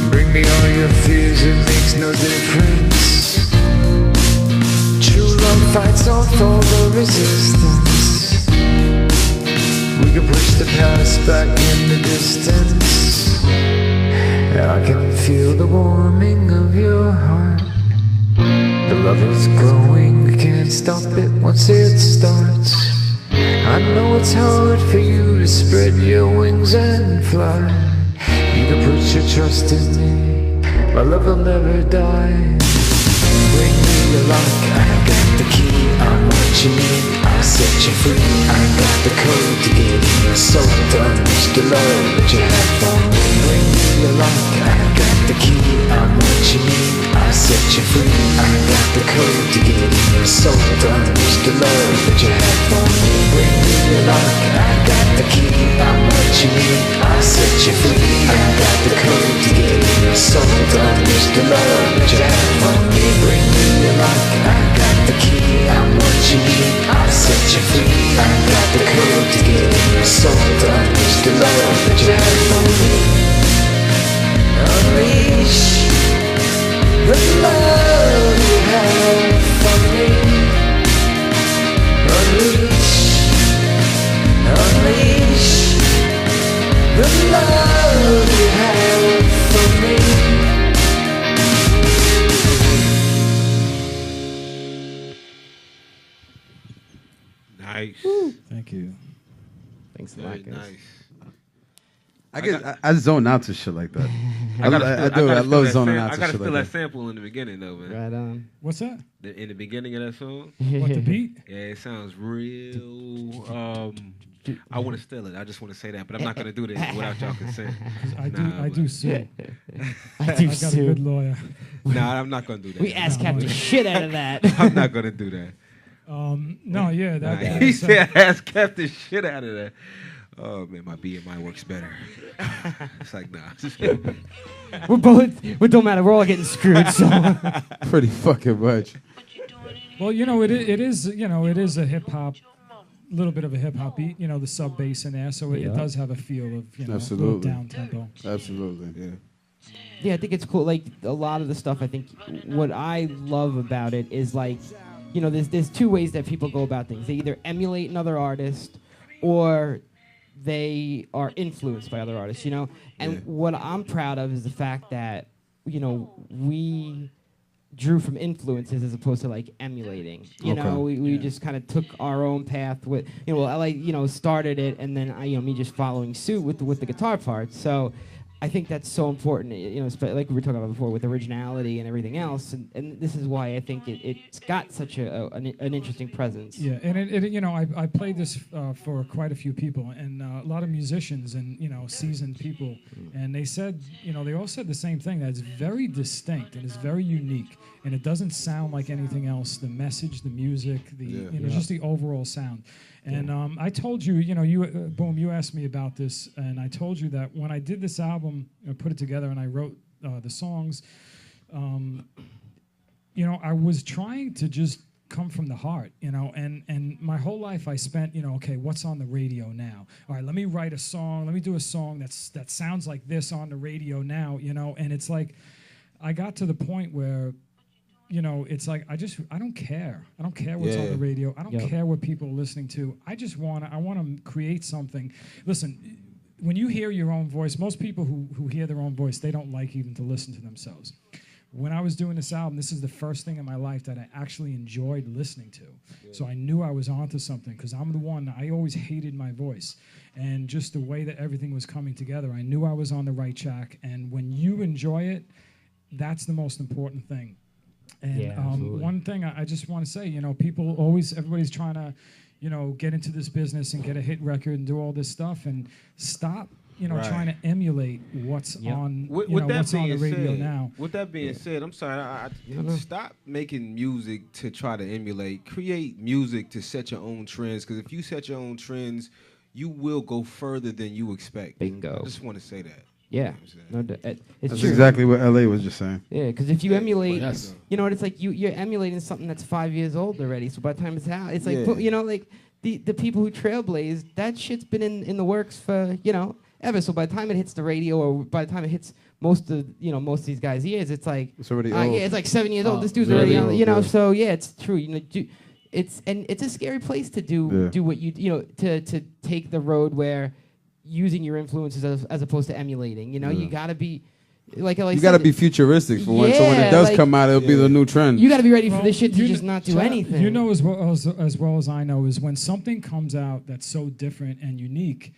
Bring me all your fears, it makes no difference. True love fights off all the resistance. We can push the past back in the distance, and I can feel the warming of your heart. The love is growing, we can't stop it once it starts. I know it's hard for you to spread your wings and fly. You to put your trust in me. My love will never die. Bring me your lock, I got the key. I'm what you need, I'll set you free. I got the code to get in your soul. Don't lose the love that you have for me. Bring me your lock, I got the key. I'm what you need, I'll set you free. I got the code to get in your soul. Don't lose the love that you have for me. Bring me your lock, I got the key. I'm what you need, I'll set you free. I got the code to get in your soul. Don't lose the love that you have for me. Bring me your lock, I got the key. I'm what you need, I'll set you free. I got the code to get in your soul. Don't lose the love that you have for me. Unleash the love you have for me. Unleash the love you have for me. Nice. Thank you. Thanks a lot, guys. Nice. I zone out to shit like that. I love zoning out to shit like that. I gotta feel that sample in the beginning though, man. Right on. What's that? In the beginning of that song. What, the beat? Yeah, it sounds real. I want to steal it. I just want to say that, but I'm not gonna do that without y'all consent. I do sue. I got a good lawyer. Nah, I'm not gonna do that. We ass-capped the shit out of that. I'm not gonna do that. No, yeah. He said ass-capped the shit out of that. Oh man, my BMI works better. It's like nah. It don't matter. We're all getting screwed. So Pretty fucking much. Well, it is a hip hop, little bit of a hip hop beat. The sub bass in there, so it does have a feel of Absolutely. down tempo. Absolutely, yeah. yeah, I think it's cool. Like a lot of the stuff, I think what I love about it is like, there's two ways that people go about things. They either emulate another artist, or they are influenced by other artists, And what I'm proud of is the fact that, we drew from influences as opposed to like emulating. We just kind of took our own path with, LA, started it, and then me just following suit with the guitar parts. So I think that's so important, like we were talking about before with originality and everything else, and this is why I think it's got such an interesting presence. Yeah, and I played this for quite a few people, and a lot of musicians and seasoned people, and they said, they all said the same thing, that it's very distinct and it's very unique, and it doesn't sound like anything else. The message, the music, just the overall sound. And I told you, Boom, you asked me about this, and I told you that when I did this album, I put it together and I wrote the songs, I was trying to just come from the heart, and my whole life I spent, okay, what's on the radio now? All right, let me write a song, let me do a song that sounds like this on the radio now, and it's like, I got to the point where, it's like I don't care. I don't care what's on the radio. I don't care what people are listening to. I want to create something. Listen, when you hear your own voice, most people who hear their own voice, they don't like even to listen to themselves. When I was doing this album, this is the first thing in my life that I actually enjoyed listening to. Yeah. So I knew I was onto something, because I'm the one, I always hated my voice. And just the way that everything was coming together, I knew I was on the right track. And when you enjoy it, that's the most important thing. And one thing I just want to say, everybody's trying to, get into this business and get a hit record and do all this stuff, and stop, trying to emulate what's on, what's on the radio now. With that being said, I'm sorry, I stop making music to try to emulate. Create music to set your own trends, because if you set your own trends, you will go further than you expect. Bingo. I just want to say that. Yeah, that's true. Exactly what LA was just saying. Yeah, because if you emulate, it's like you're emulating something that's 5 years old already. So by the time it's out, it's like like the people who trailblazed, that shit's been in the works for ever. So by the time it hits the radio, or by the time it hits most of these guys' ears, it's like it's already old. Yeah, it's like 7 years old. This dude's already on. So yeah, it's true. It's a scary place to do what you to take the road where using your influences as opposed to emulating. You gotta be like you gotta be futuristic for when it does come out, it'll be the new trend. You gotta be ready for this shit to just not do anything. As well as I know, is when something comes out that's so different and unique,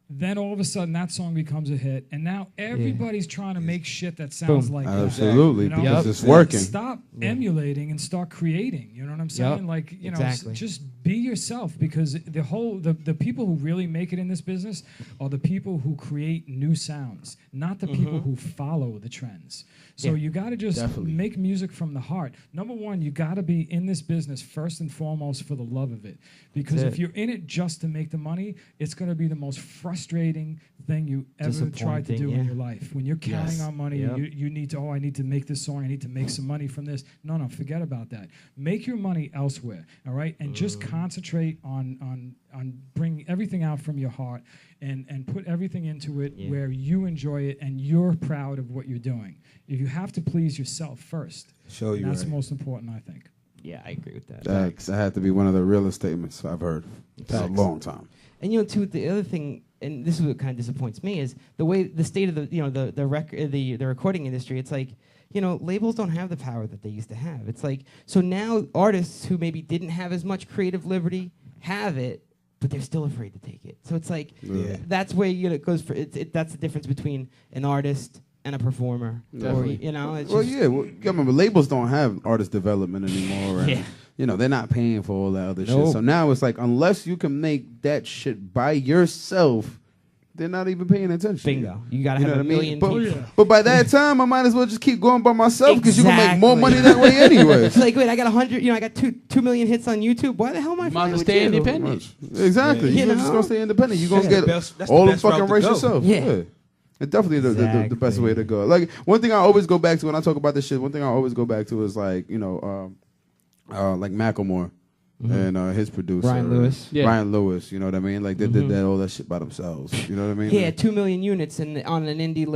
then all of a sudden that song becomes a hit, and now everybody's trying to make shit that sounds like that. Absolutely, You know? because it's working. Stop emulating and start creating. You know what I'm saying? Like, you know, just be yourself, because the people who really make it in this business are the people who create new sounds, not the people who follow the trends. So you got to just make music from the heart. Number one, you got to be in this business first and foremost for the love of it. Because if you're in it just to make the money, it's going to be the most frustrating thing you ever tried to do in your life. When you're counting on money, you need to, I need to make this song, I need to make some money from this. No, forget about that. Make your money elsewhere, all right? And just concentrate on bringing everything out from your heart and put everything into it where you enjoy it and you're proud of what you're doing. If you have to please yourself first, that's the most important, I think. Yeah, I agree with that. That had to be one of the realest statements I've heard for a long time. And you know, too, the other thing, and this is what kind of disappoints me, is the state of the recording industry. It's like, you know, labels don't have the power that they used to have. It's like, so now artists who maybe didn't have as much creative liberty have it, but they're still afraid to take it. So it's like, that's where it goes for. That's the difference between an artist and a performer. Or, you know, it's remember, labels don't have artist development anymore. And, you know, they're not paying for all that other shit. So now it's like, unless you can make that shit by yourself, they're not even paying attention. Bingo. You got to have a million people. But by that time, I might as well just keep going by myself, because you can make more money that way anyway. It's like, wait, I got 100, you know, I got 2 million hits on YouTube. Why the hell am I might stay independent? Exactly. You're just going to stay independent. You're going to get all the fucking race yourself. Yeah. It's definitely the best way to go. Like, one thing I always go back to when I talk about this shit, one thing I always go back to is, like, you know, like Macklemore and his producer. Brian Lewis. Brian Lewis, you know what I mean? Like, they did all that shit by themselves. You know what I mean? He had 2 million units on an indie,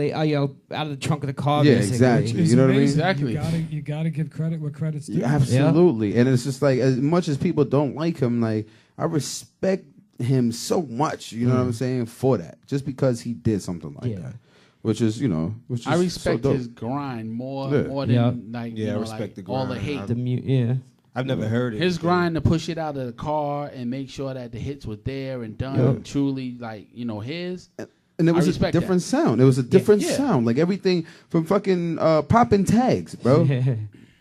out of the trunk of the car, yeah, basically. exactly. You know what I mean? Exactly. You gotta give credit where credit's due. Yeah, absolutely. And it's just like, as much as people don't like him, like, I respect him so much, you know what I'm saying, for that, just because he did something like that, which is, you know, which is I respect so his grind more than like, you know, I respect like the grind. all the hate. I've never heard it. His grind to push it out of the car and make sure that the hits were there and done truly, like, you know, his. And it was a different sound. It was a different sound. Like, everything from fucking popping tags, bro.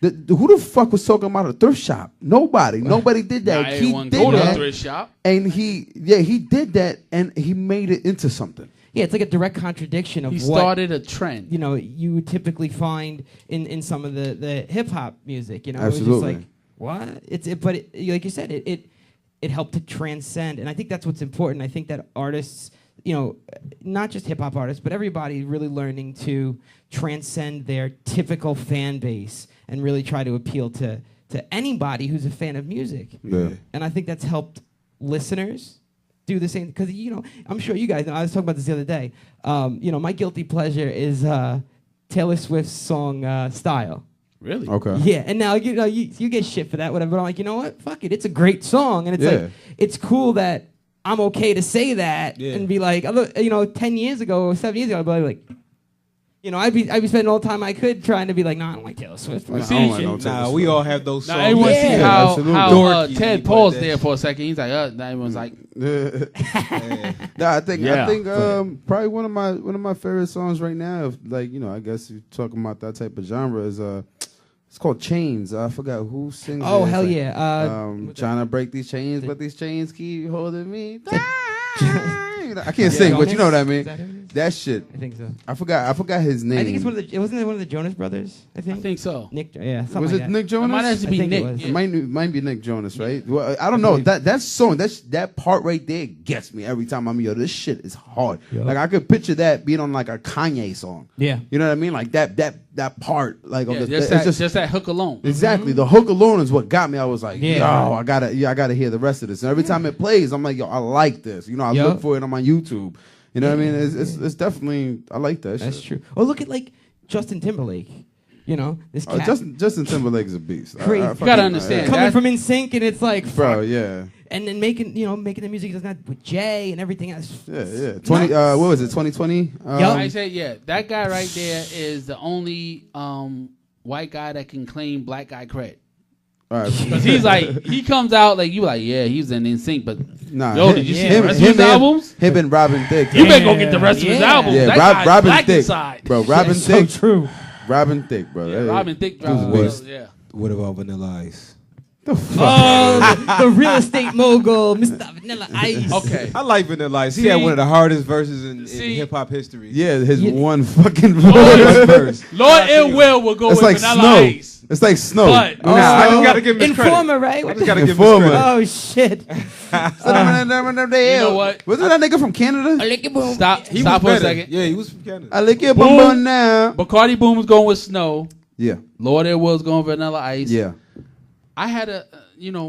Who the fuck was talking about a thrift shop? Nobody did that. He did that. Thrift shop. And he did that, and he made it into something. Yeah, it's like a direct contradiction of he started a trend. You know, you would typically find in some of the hip hop music. You know, absolutely. It was just like, what? But like you said, it helped to transcend, and I think that's what's important. I think that artists, you know, not just hip hop artists, but everybody really learning to transcend their typical fan base and really try to appeal to anybody who's a fan of music. Yeah. And I think that's helped listeners do the same. Because, you know, I'm sure you guys know, I was talking about this the other day. You know, my guilty pleasure is Taylor Swift's song Style. Really? Okay. Yeah, and now, you know, you get shit for that, whatever. But I'm like, you know what? Fuck it. It's a great song. And it's like, it's cool that I'm okay to say that and be like, you know, 10 years ago or 7 years ago, I'd be like, you know, I'd be spending all the time I could trying to be like, no, I don't like Taylor Swift. We all have those songs. Now everyone see how Ted paused there for a second. He's like, now everyone's like, I think probably one of my favorite songs right now, if, like, you know, I guess you're talking about that type of genre, is it's called Chains. I forgot who sings it. Oh, hell like, yeah. Trying to break these chains, but these chains keep holding me. I can't sing, but you know what I mean. That shit. I think so. I forgot his name. I think it's wasn't it one of the Jonas Brothers? I think so. Nick, yeah. Was it Nick Jonas? It might have to be Nick. It might be Nick Jonas, right? Well, I don't know. That song, that part right there gets me every time I'm this shit is hard. Yep. Like, I could picture that being on like a Kanye song. Yeah. You know what I mean? Like that part, like just that hook alone. Exactly. The hook alone is what got me. I was like, yo, I gotta hear the rest of this. And every time it plays, I'm like, yo, I like this. You know, I look for it on my YouTube. You know what I mean? It's definitely, I like that shit. That's true. Oh, look at like Justin Timberlake. You know, this cat. Justin Timberlake is a beast. Crazy. You gotta understand. Coming from NSYNC, and it's like, bro, yeah. And then making the music does not with Jay and everything else. Yeah. What was it? 2020. I say that guy right there is the only white guy that can claim black guy cred. Because he's like, he comes out like you like, yeah, he's in NSYNC, but nah, yo, did you see the rest of his albums? Him and Robin Thicke. You better go get the rest of his albums. Yeah, That guy's Robin black Thicke, inside. bro. Robin Thicke, so true. Robin Thicke, bro. Yeah, Robin Thicke dropped yeah. What about Vanilla Ice? Oh, the real estate mogul, Mr. Vanilla Ice. Okay. I like Vanilla Ice. He had one of the hardest verses in hip hop history. Yeah, his one fucking verse. Lord Ill Will go it's with like Vanilla snow. Ice. It's like snow. But I just gotta give him his credit. Informer, right? I just gotta give him his credit. Oh shit. You know what? Wasn't that nigga from Canada? Stop for a second. Yeah, he was from Canada. I lick your boom boom now. Bacardi Boom was going with Snow. Yeah. Lord Ill Will's going with Vanilla Ice. Yeah. I had a,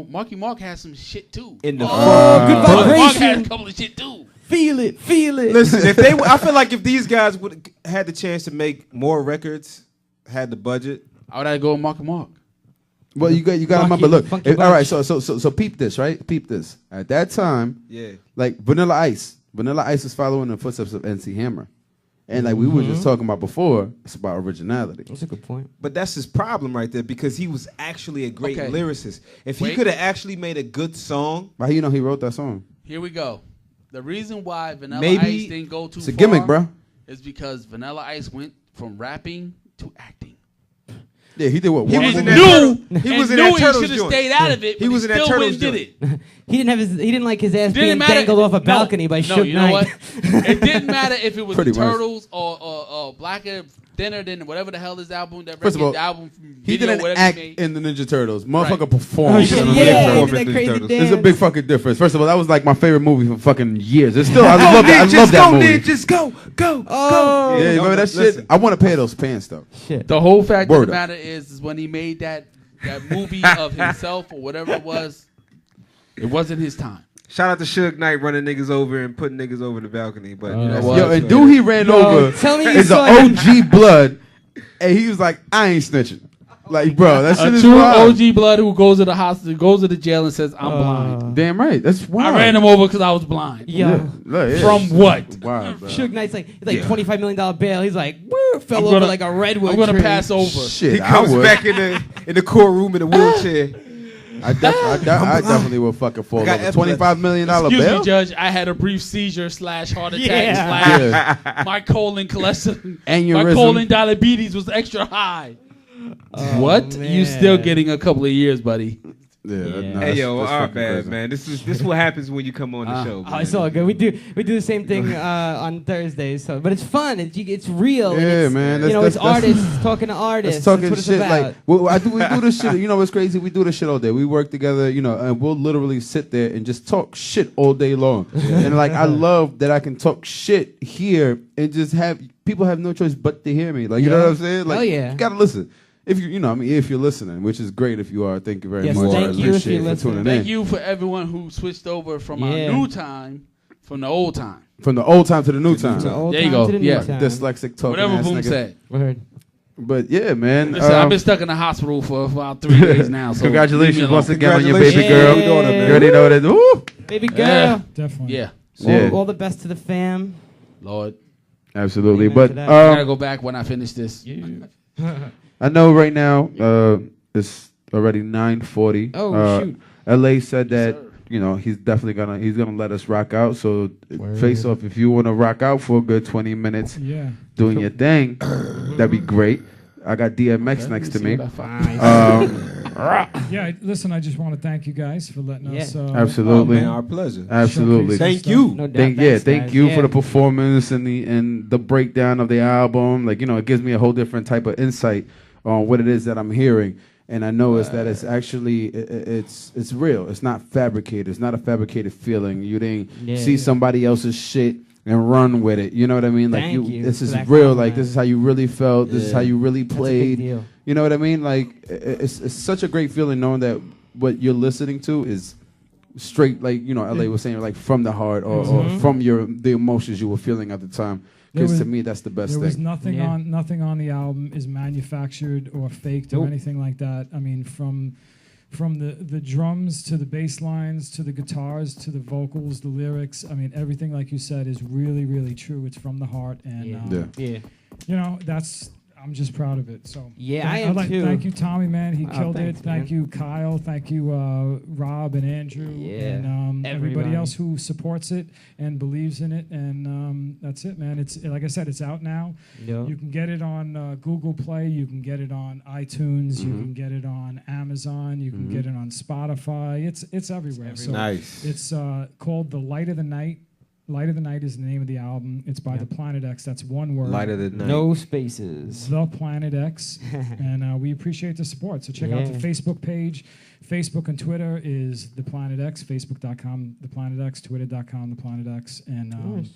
Marky Mark had some shit too. Good Marky Mark vibration. had a couple of shit too. Feel it. Listen, I feel like if these guys would had the chance to make more records, had the budget, I would have to go with Marky Mark. Well, you got to remember. Look, all right. So peep this, right? Peep this. At that time, like Vanilla Ice is following the footsteps of MC Hammer, and like we were just talking about before, it's about originality. That's a good point. But that's his problem right there because he was actually a great lyricist. If he could have actually made a good song, how you know he wrote that song? Here we go. The reason why Vanilla Ice didn't go too far, it's a gimmick, bro, is because Vanilla Ice went from rapping to acting. Yeah, he did what? He was in that Turtles should have stayed out of it. He was in that Turtles did it. He didn't like his ass being dangled off a balcony by Suge Knight. You know what? It didn't matter if it was Pretty the Turtles or Blacker Thinner than whatever the hell his album. That First of all, album he video, didn't act in the Ninja Turtles. Motherfucker performed. Oh, shit, yeah, that crazy dance. There's a big fucking difference. First of all, that was like my favorite movie for fucking years. It's still, I love that movie. Ninjas, go. Yeah, you remember that shit? I want to pay those pants though. Shit. The whole fact of the matter is when he made that movie of himself or whatever it was wasn't his time. Shout out to Suge Knight running niggas over and putting niggas over the balcony. But and dude he ran over is the OG blood, and he was like, I ain't snitching. Like, bro, that shit is wild. A true OG blood who goes to the hospital, goes to the jail and says, I'm blind. Damn right. That's wild. I ran him over because I was blind. Yeah. From what? Wow, Suge Knight's like, it's like $25 million bail. He's like, fell over like a redwood I'm going to tree. pass over. Shit, he comes back in the courtroom in a wheelchair. I definitely will fucking fall over. $25 million bail? Excuse me, Judge. I had a brief seizure / heart attack / my colon cholesterol. Aneurysm. My colon diabetes was extra high. What? Man. You still getting a couple of years, buddy. Hey yo, our bad, man. This is what happens when you come on the show. Oh, it's all good. We do the same thing on Thursdays, but it's fun. It's real. Yeah, man. It's artists talking to artists. Talking that's what shit it's about. like we do this shit. You know what's crazy? We do this shit all day. We work together, and we'll literally sit there and just talk shit all day long. And like I love that I can talk shit here and just have people have no choice but to hear me. Like you know what I'm saying? Like you gotta listen. If if you're listening, which is great if you are, thank you very much. Thank you if you're listening. Thank you for everyone who switched over from our new time from the old time. From the old time to the new time. There you go. Yeah. Dyslexic talking. Whatever Boom said. Word. But yeah, man. Listen, I've been stuck in the hospital for about 3 days now. So congratulations once again on your baby girl. Yeah. You already know that. Woo! Baby girl. Definitely. Yeah. All the best to the fam. Lord. Absolutely. Amen But to that. I gotta go back when I finish this. I know right now it's already 9:40. Oh shoot! LA said that he's definitely gonna let us rock out. So face off if you want to rock out for a good 20 minutes, doing your thing, that'd be great. I got DMX next to me. Yeah, listen, I just want to thank you guys for letting us. Absolutely, man, our pleasure. Absolutely, thank you. No doubt. Thank you for the performance and the breakdown of the album. Like it gives me a whole different type of insight on what it is that I'm hearing. And I know that it's actually it's real. It's not fabricated. It's not a fabricated feeling. You didn't see somebody else's shit and run with it. You know what I mean? Like this is real. Like this is how you really felt. This is how you really played. You know what I mean? Like it's such a great feeling knowing that what you're listening to is straight. Like LA was saying, like from the heart or from the emotions you were feeling at the time. Because to me, that's the best thing. There was nothing on the album is manufactured or faked or anything like that. I mean, from the drums to the bass lines to the guitars to the vocals, the lyrics. I mean, everything like you said is really, really true. It's from the heart, and that's I'm just proud of it. So yeah, I am too. Thank you, Tommy, man. He killed thanks, it. Thank you, Kyle. Thank you, Rob and Andrew, and everybody else who supports it and believes in it. And that's it, man. It's like I said, it's out now. Yep. You can get it on Google Play. You can get it on iTunes. You can get it on Amazon. You can get it on Spotify. It's everywhere. So nice. It's called The Light of the Night. Light of the Night is the name of the album. It's by thePlanetX. That's one word. Light of the Night. No spaces. thePlanetX. And we appreciate the support. So check out the Facebook page. Facebook and Twitter is thePlanetX. Facebook.com, thePlanetX. Twitter.com, thePlanetX. And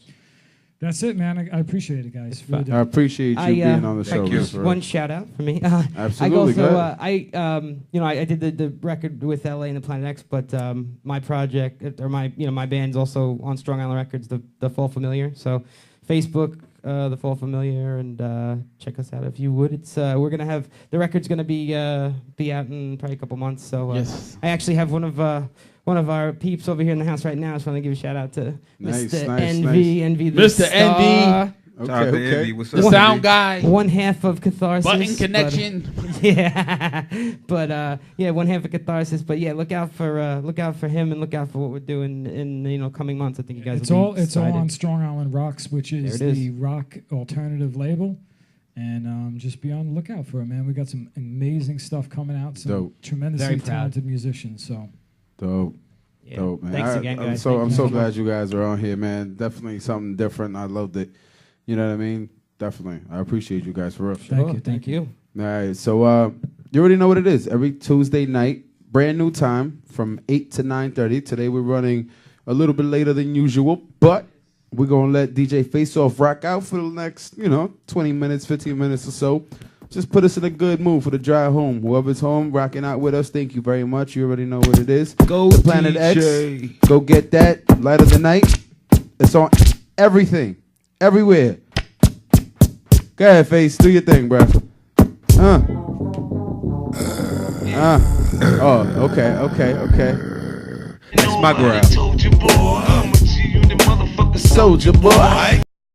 that's it, man. I appreciate it, guys. Really I appreciate you being on the show. Just one shout out for me. Absolutely. I did the record with LA and the Planet X, but my project or my band's also on Strong Island Records, the Fall Familiar. So Facebook, the Fall Familiar, and check us out if you would. It's we're gonna have the record's gonna be out in probably a couple months. So I actually have one of our peeps over here in the house right now. I just want to give a shout out to Mr. Envy. Envy the Mr. Star. Envy. Okay. Envy. What's up, the sound guy. One half of Catharsis. Button connection. One half of Catharsis. But yeah, look out for him and look out for what we're doing in coming months. I think you guys. It's all on Strong Island Rocks, which is the rock alternative label. And just be on the lookout for it, man. We got some amazing stuff coming out. Some tremendously talented musicians. So. Dope. Dope, man. Thanks again, guys. I'm so glad you guys are on here, man. Definitely something different. I loved it. You know what I mean? Definitely. I appreciate you guys for real. Thank you. All right. So you already know what it is. Every Tuesday night, brand new time from 8 to 9:30. Today we're running a little bit later than usual, but we're going to let DJ Faceoff rock out for the next, 20 minutes, 15 minutes or so. Just put us in a good mood for the drive home. Whoever's home, rocking out with us, thank you very much. You already know what it is. Go the Planet X. Go get that. Light of the Night. It's on everything. Everywhere. Go ahead, Face. Do your thing, bro. Oh, okay. That's my growl. Soldier boy.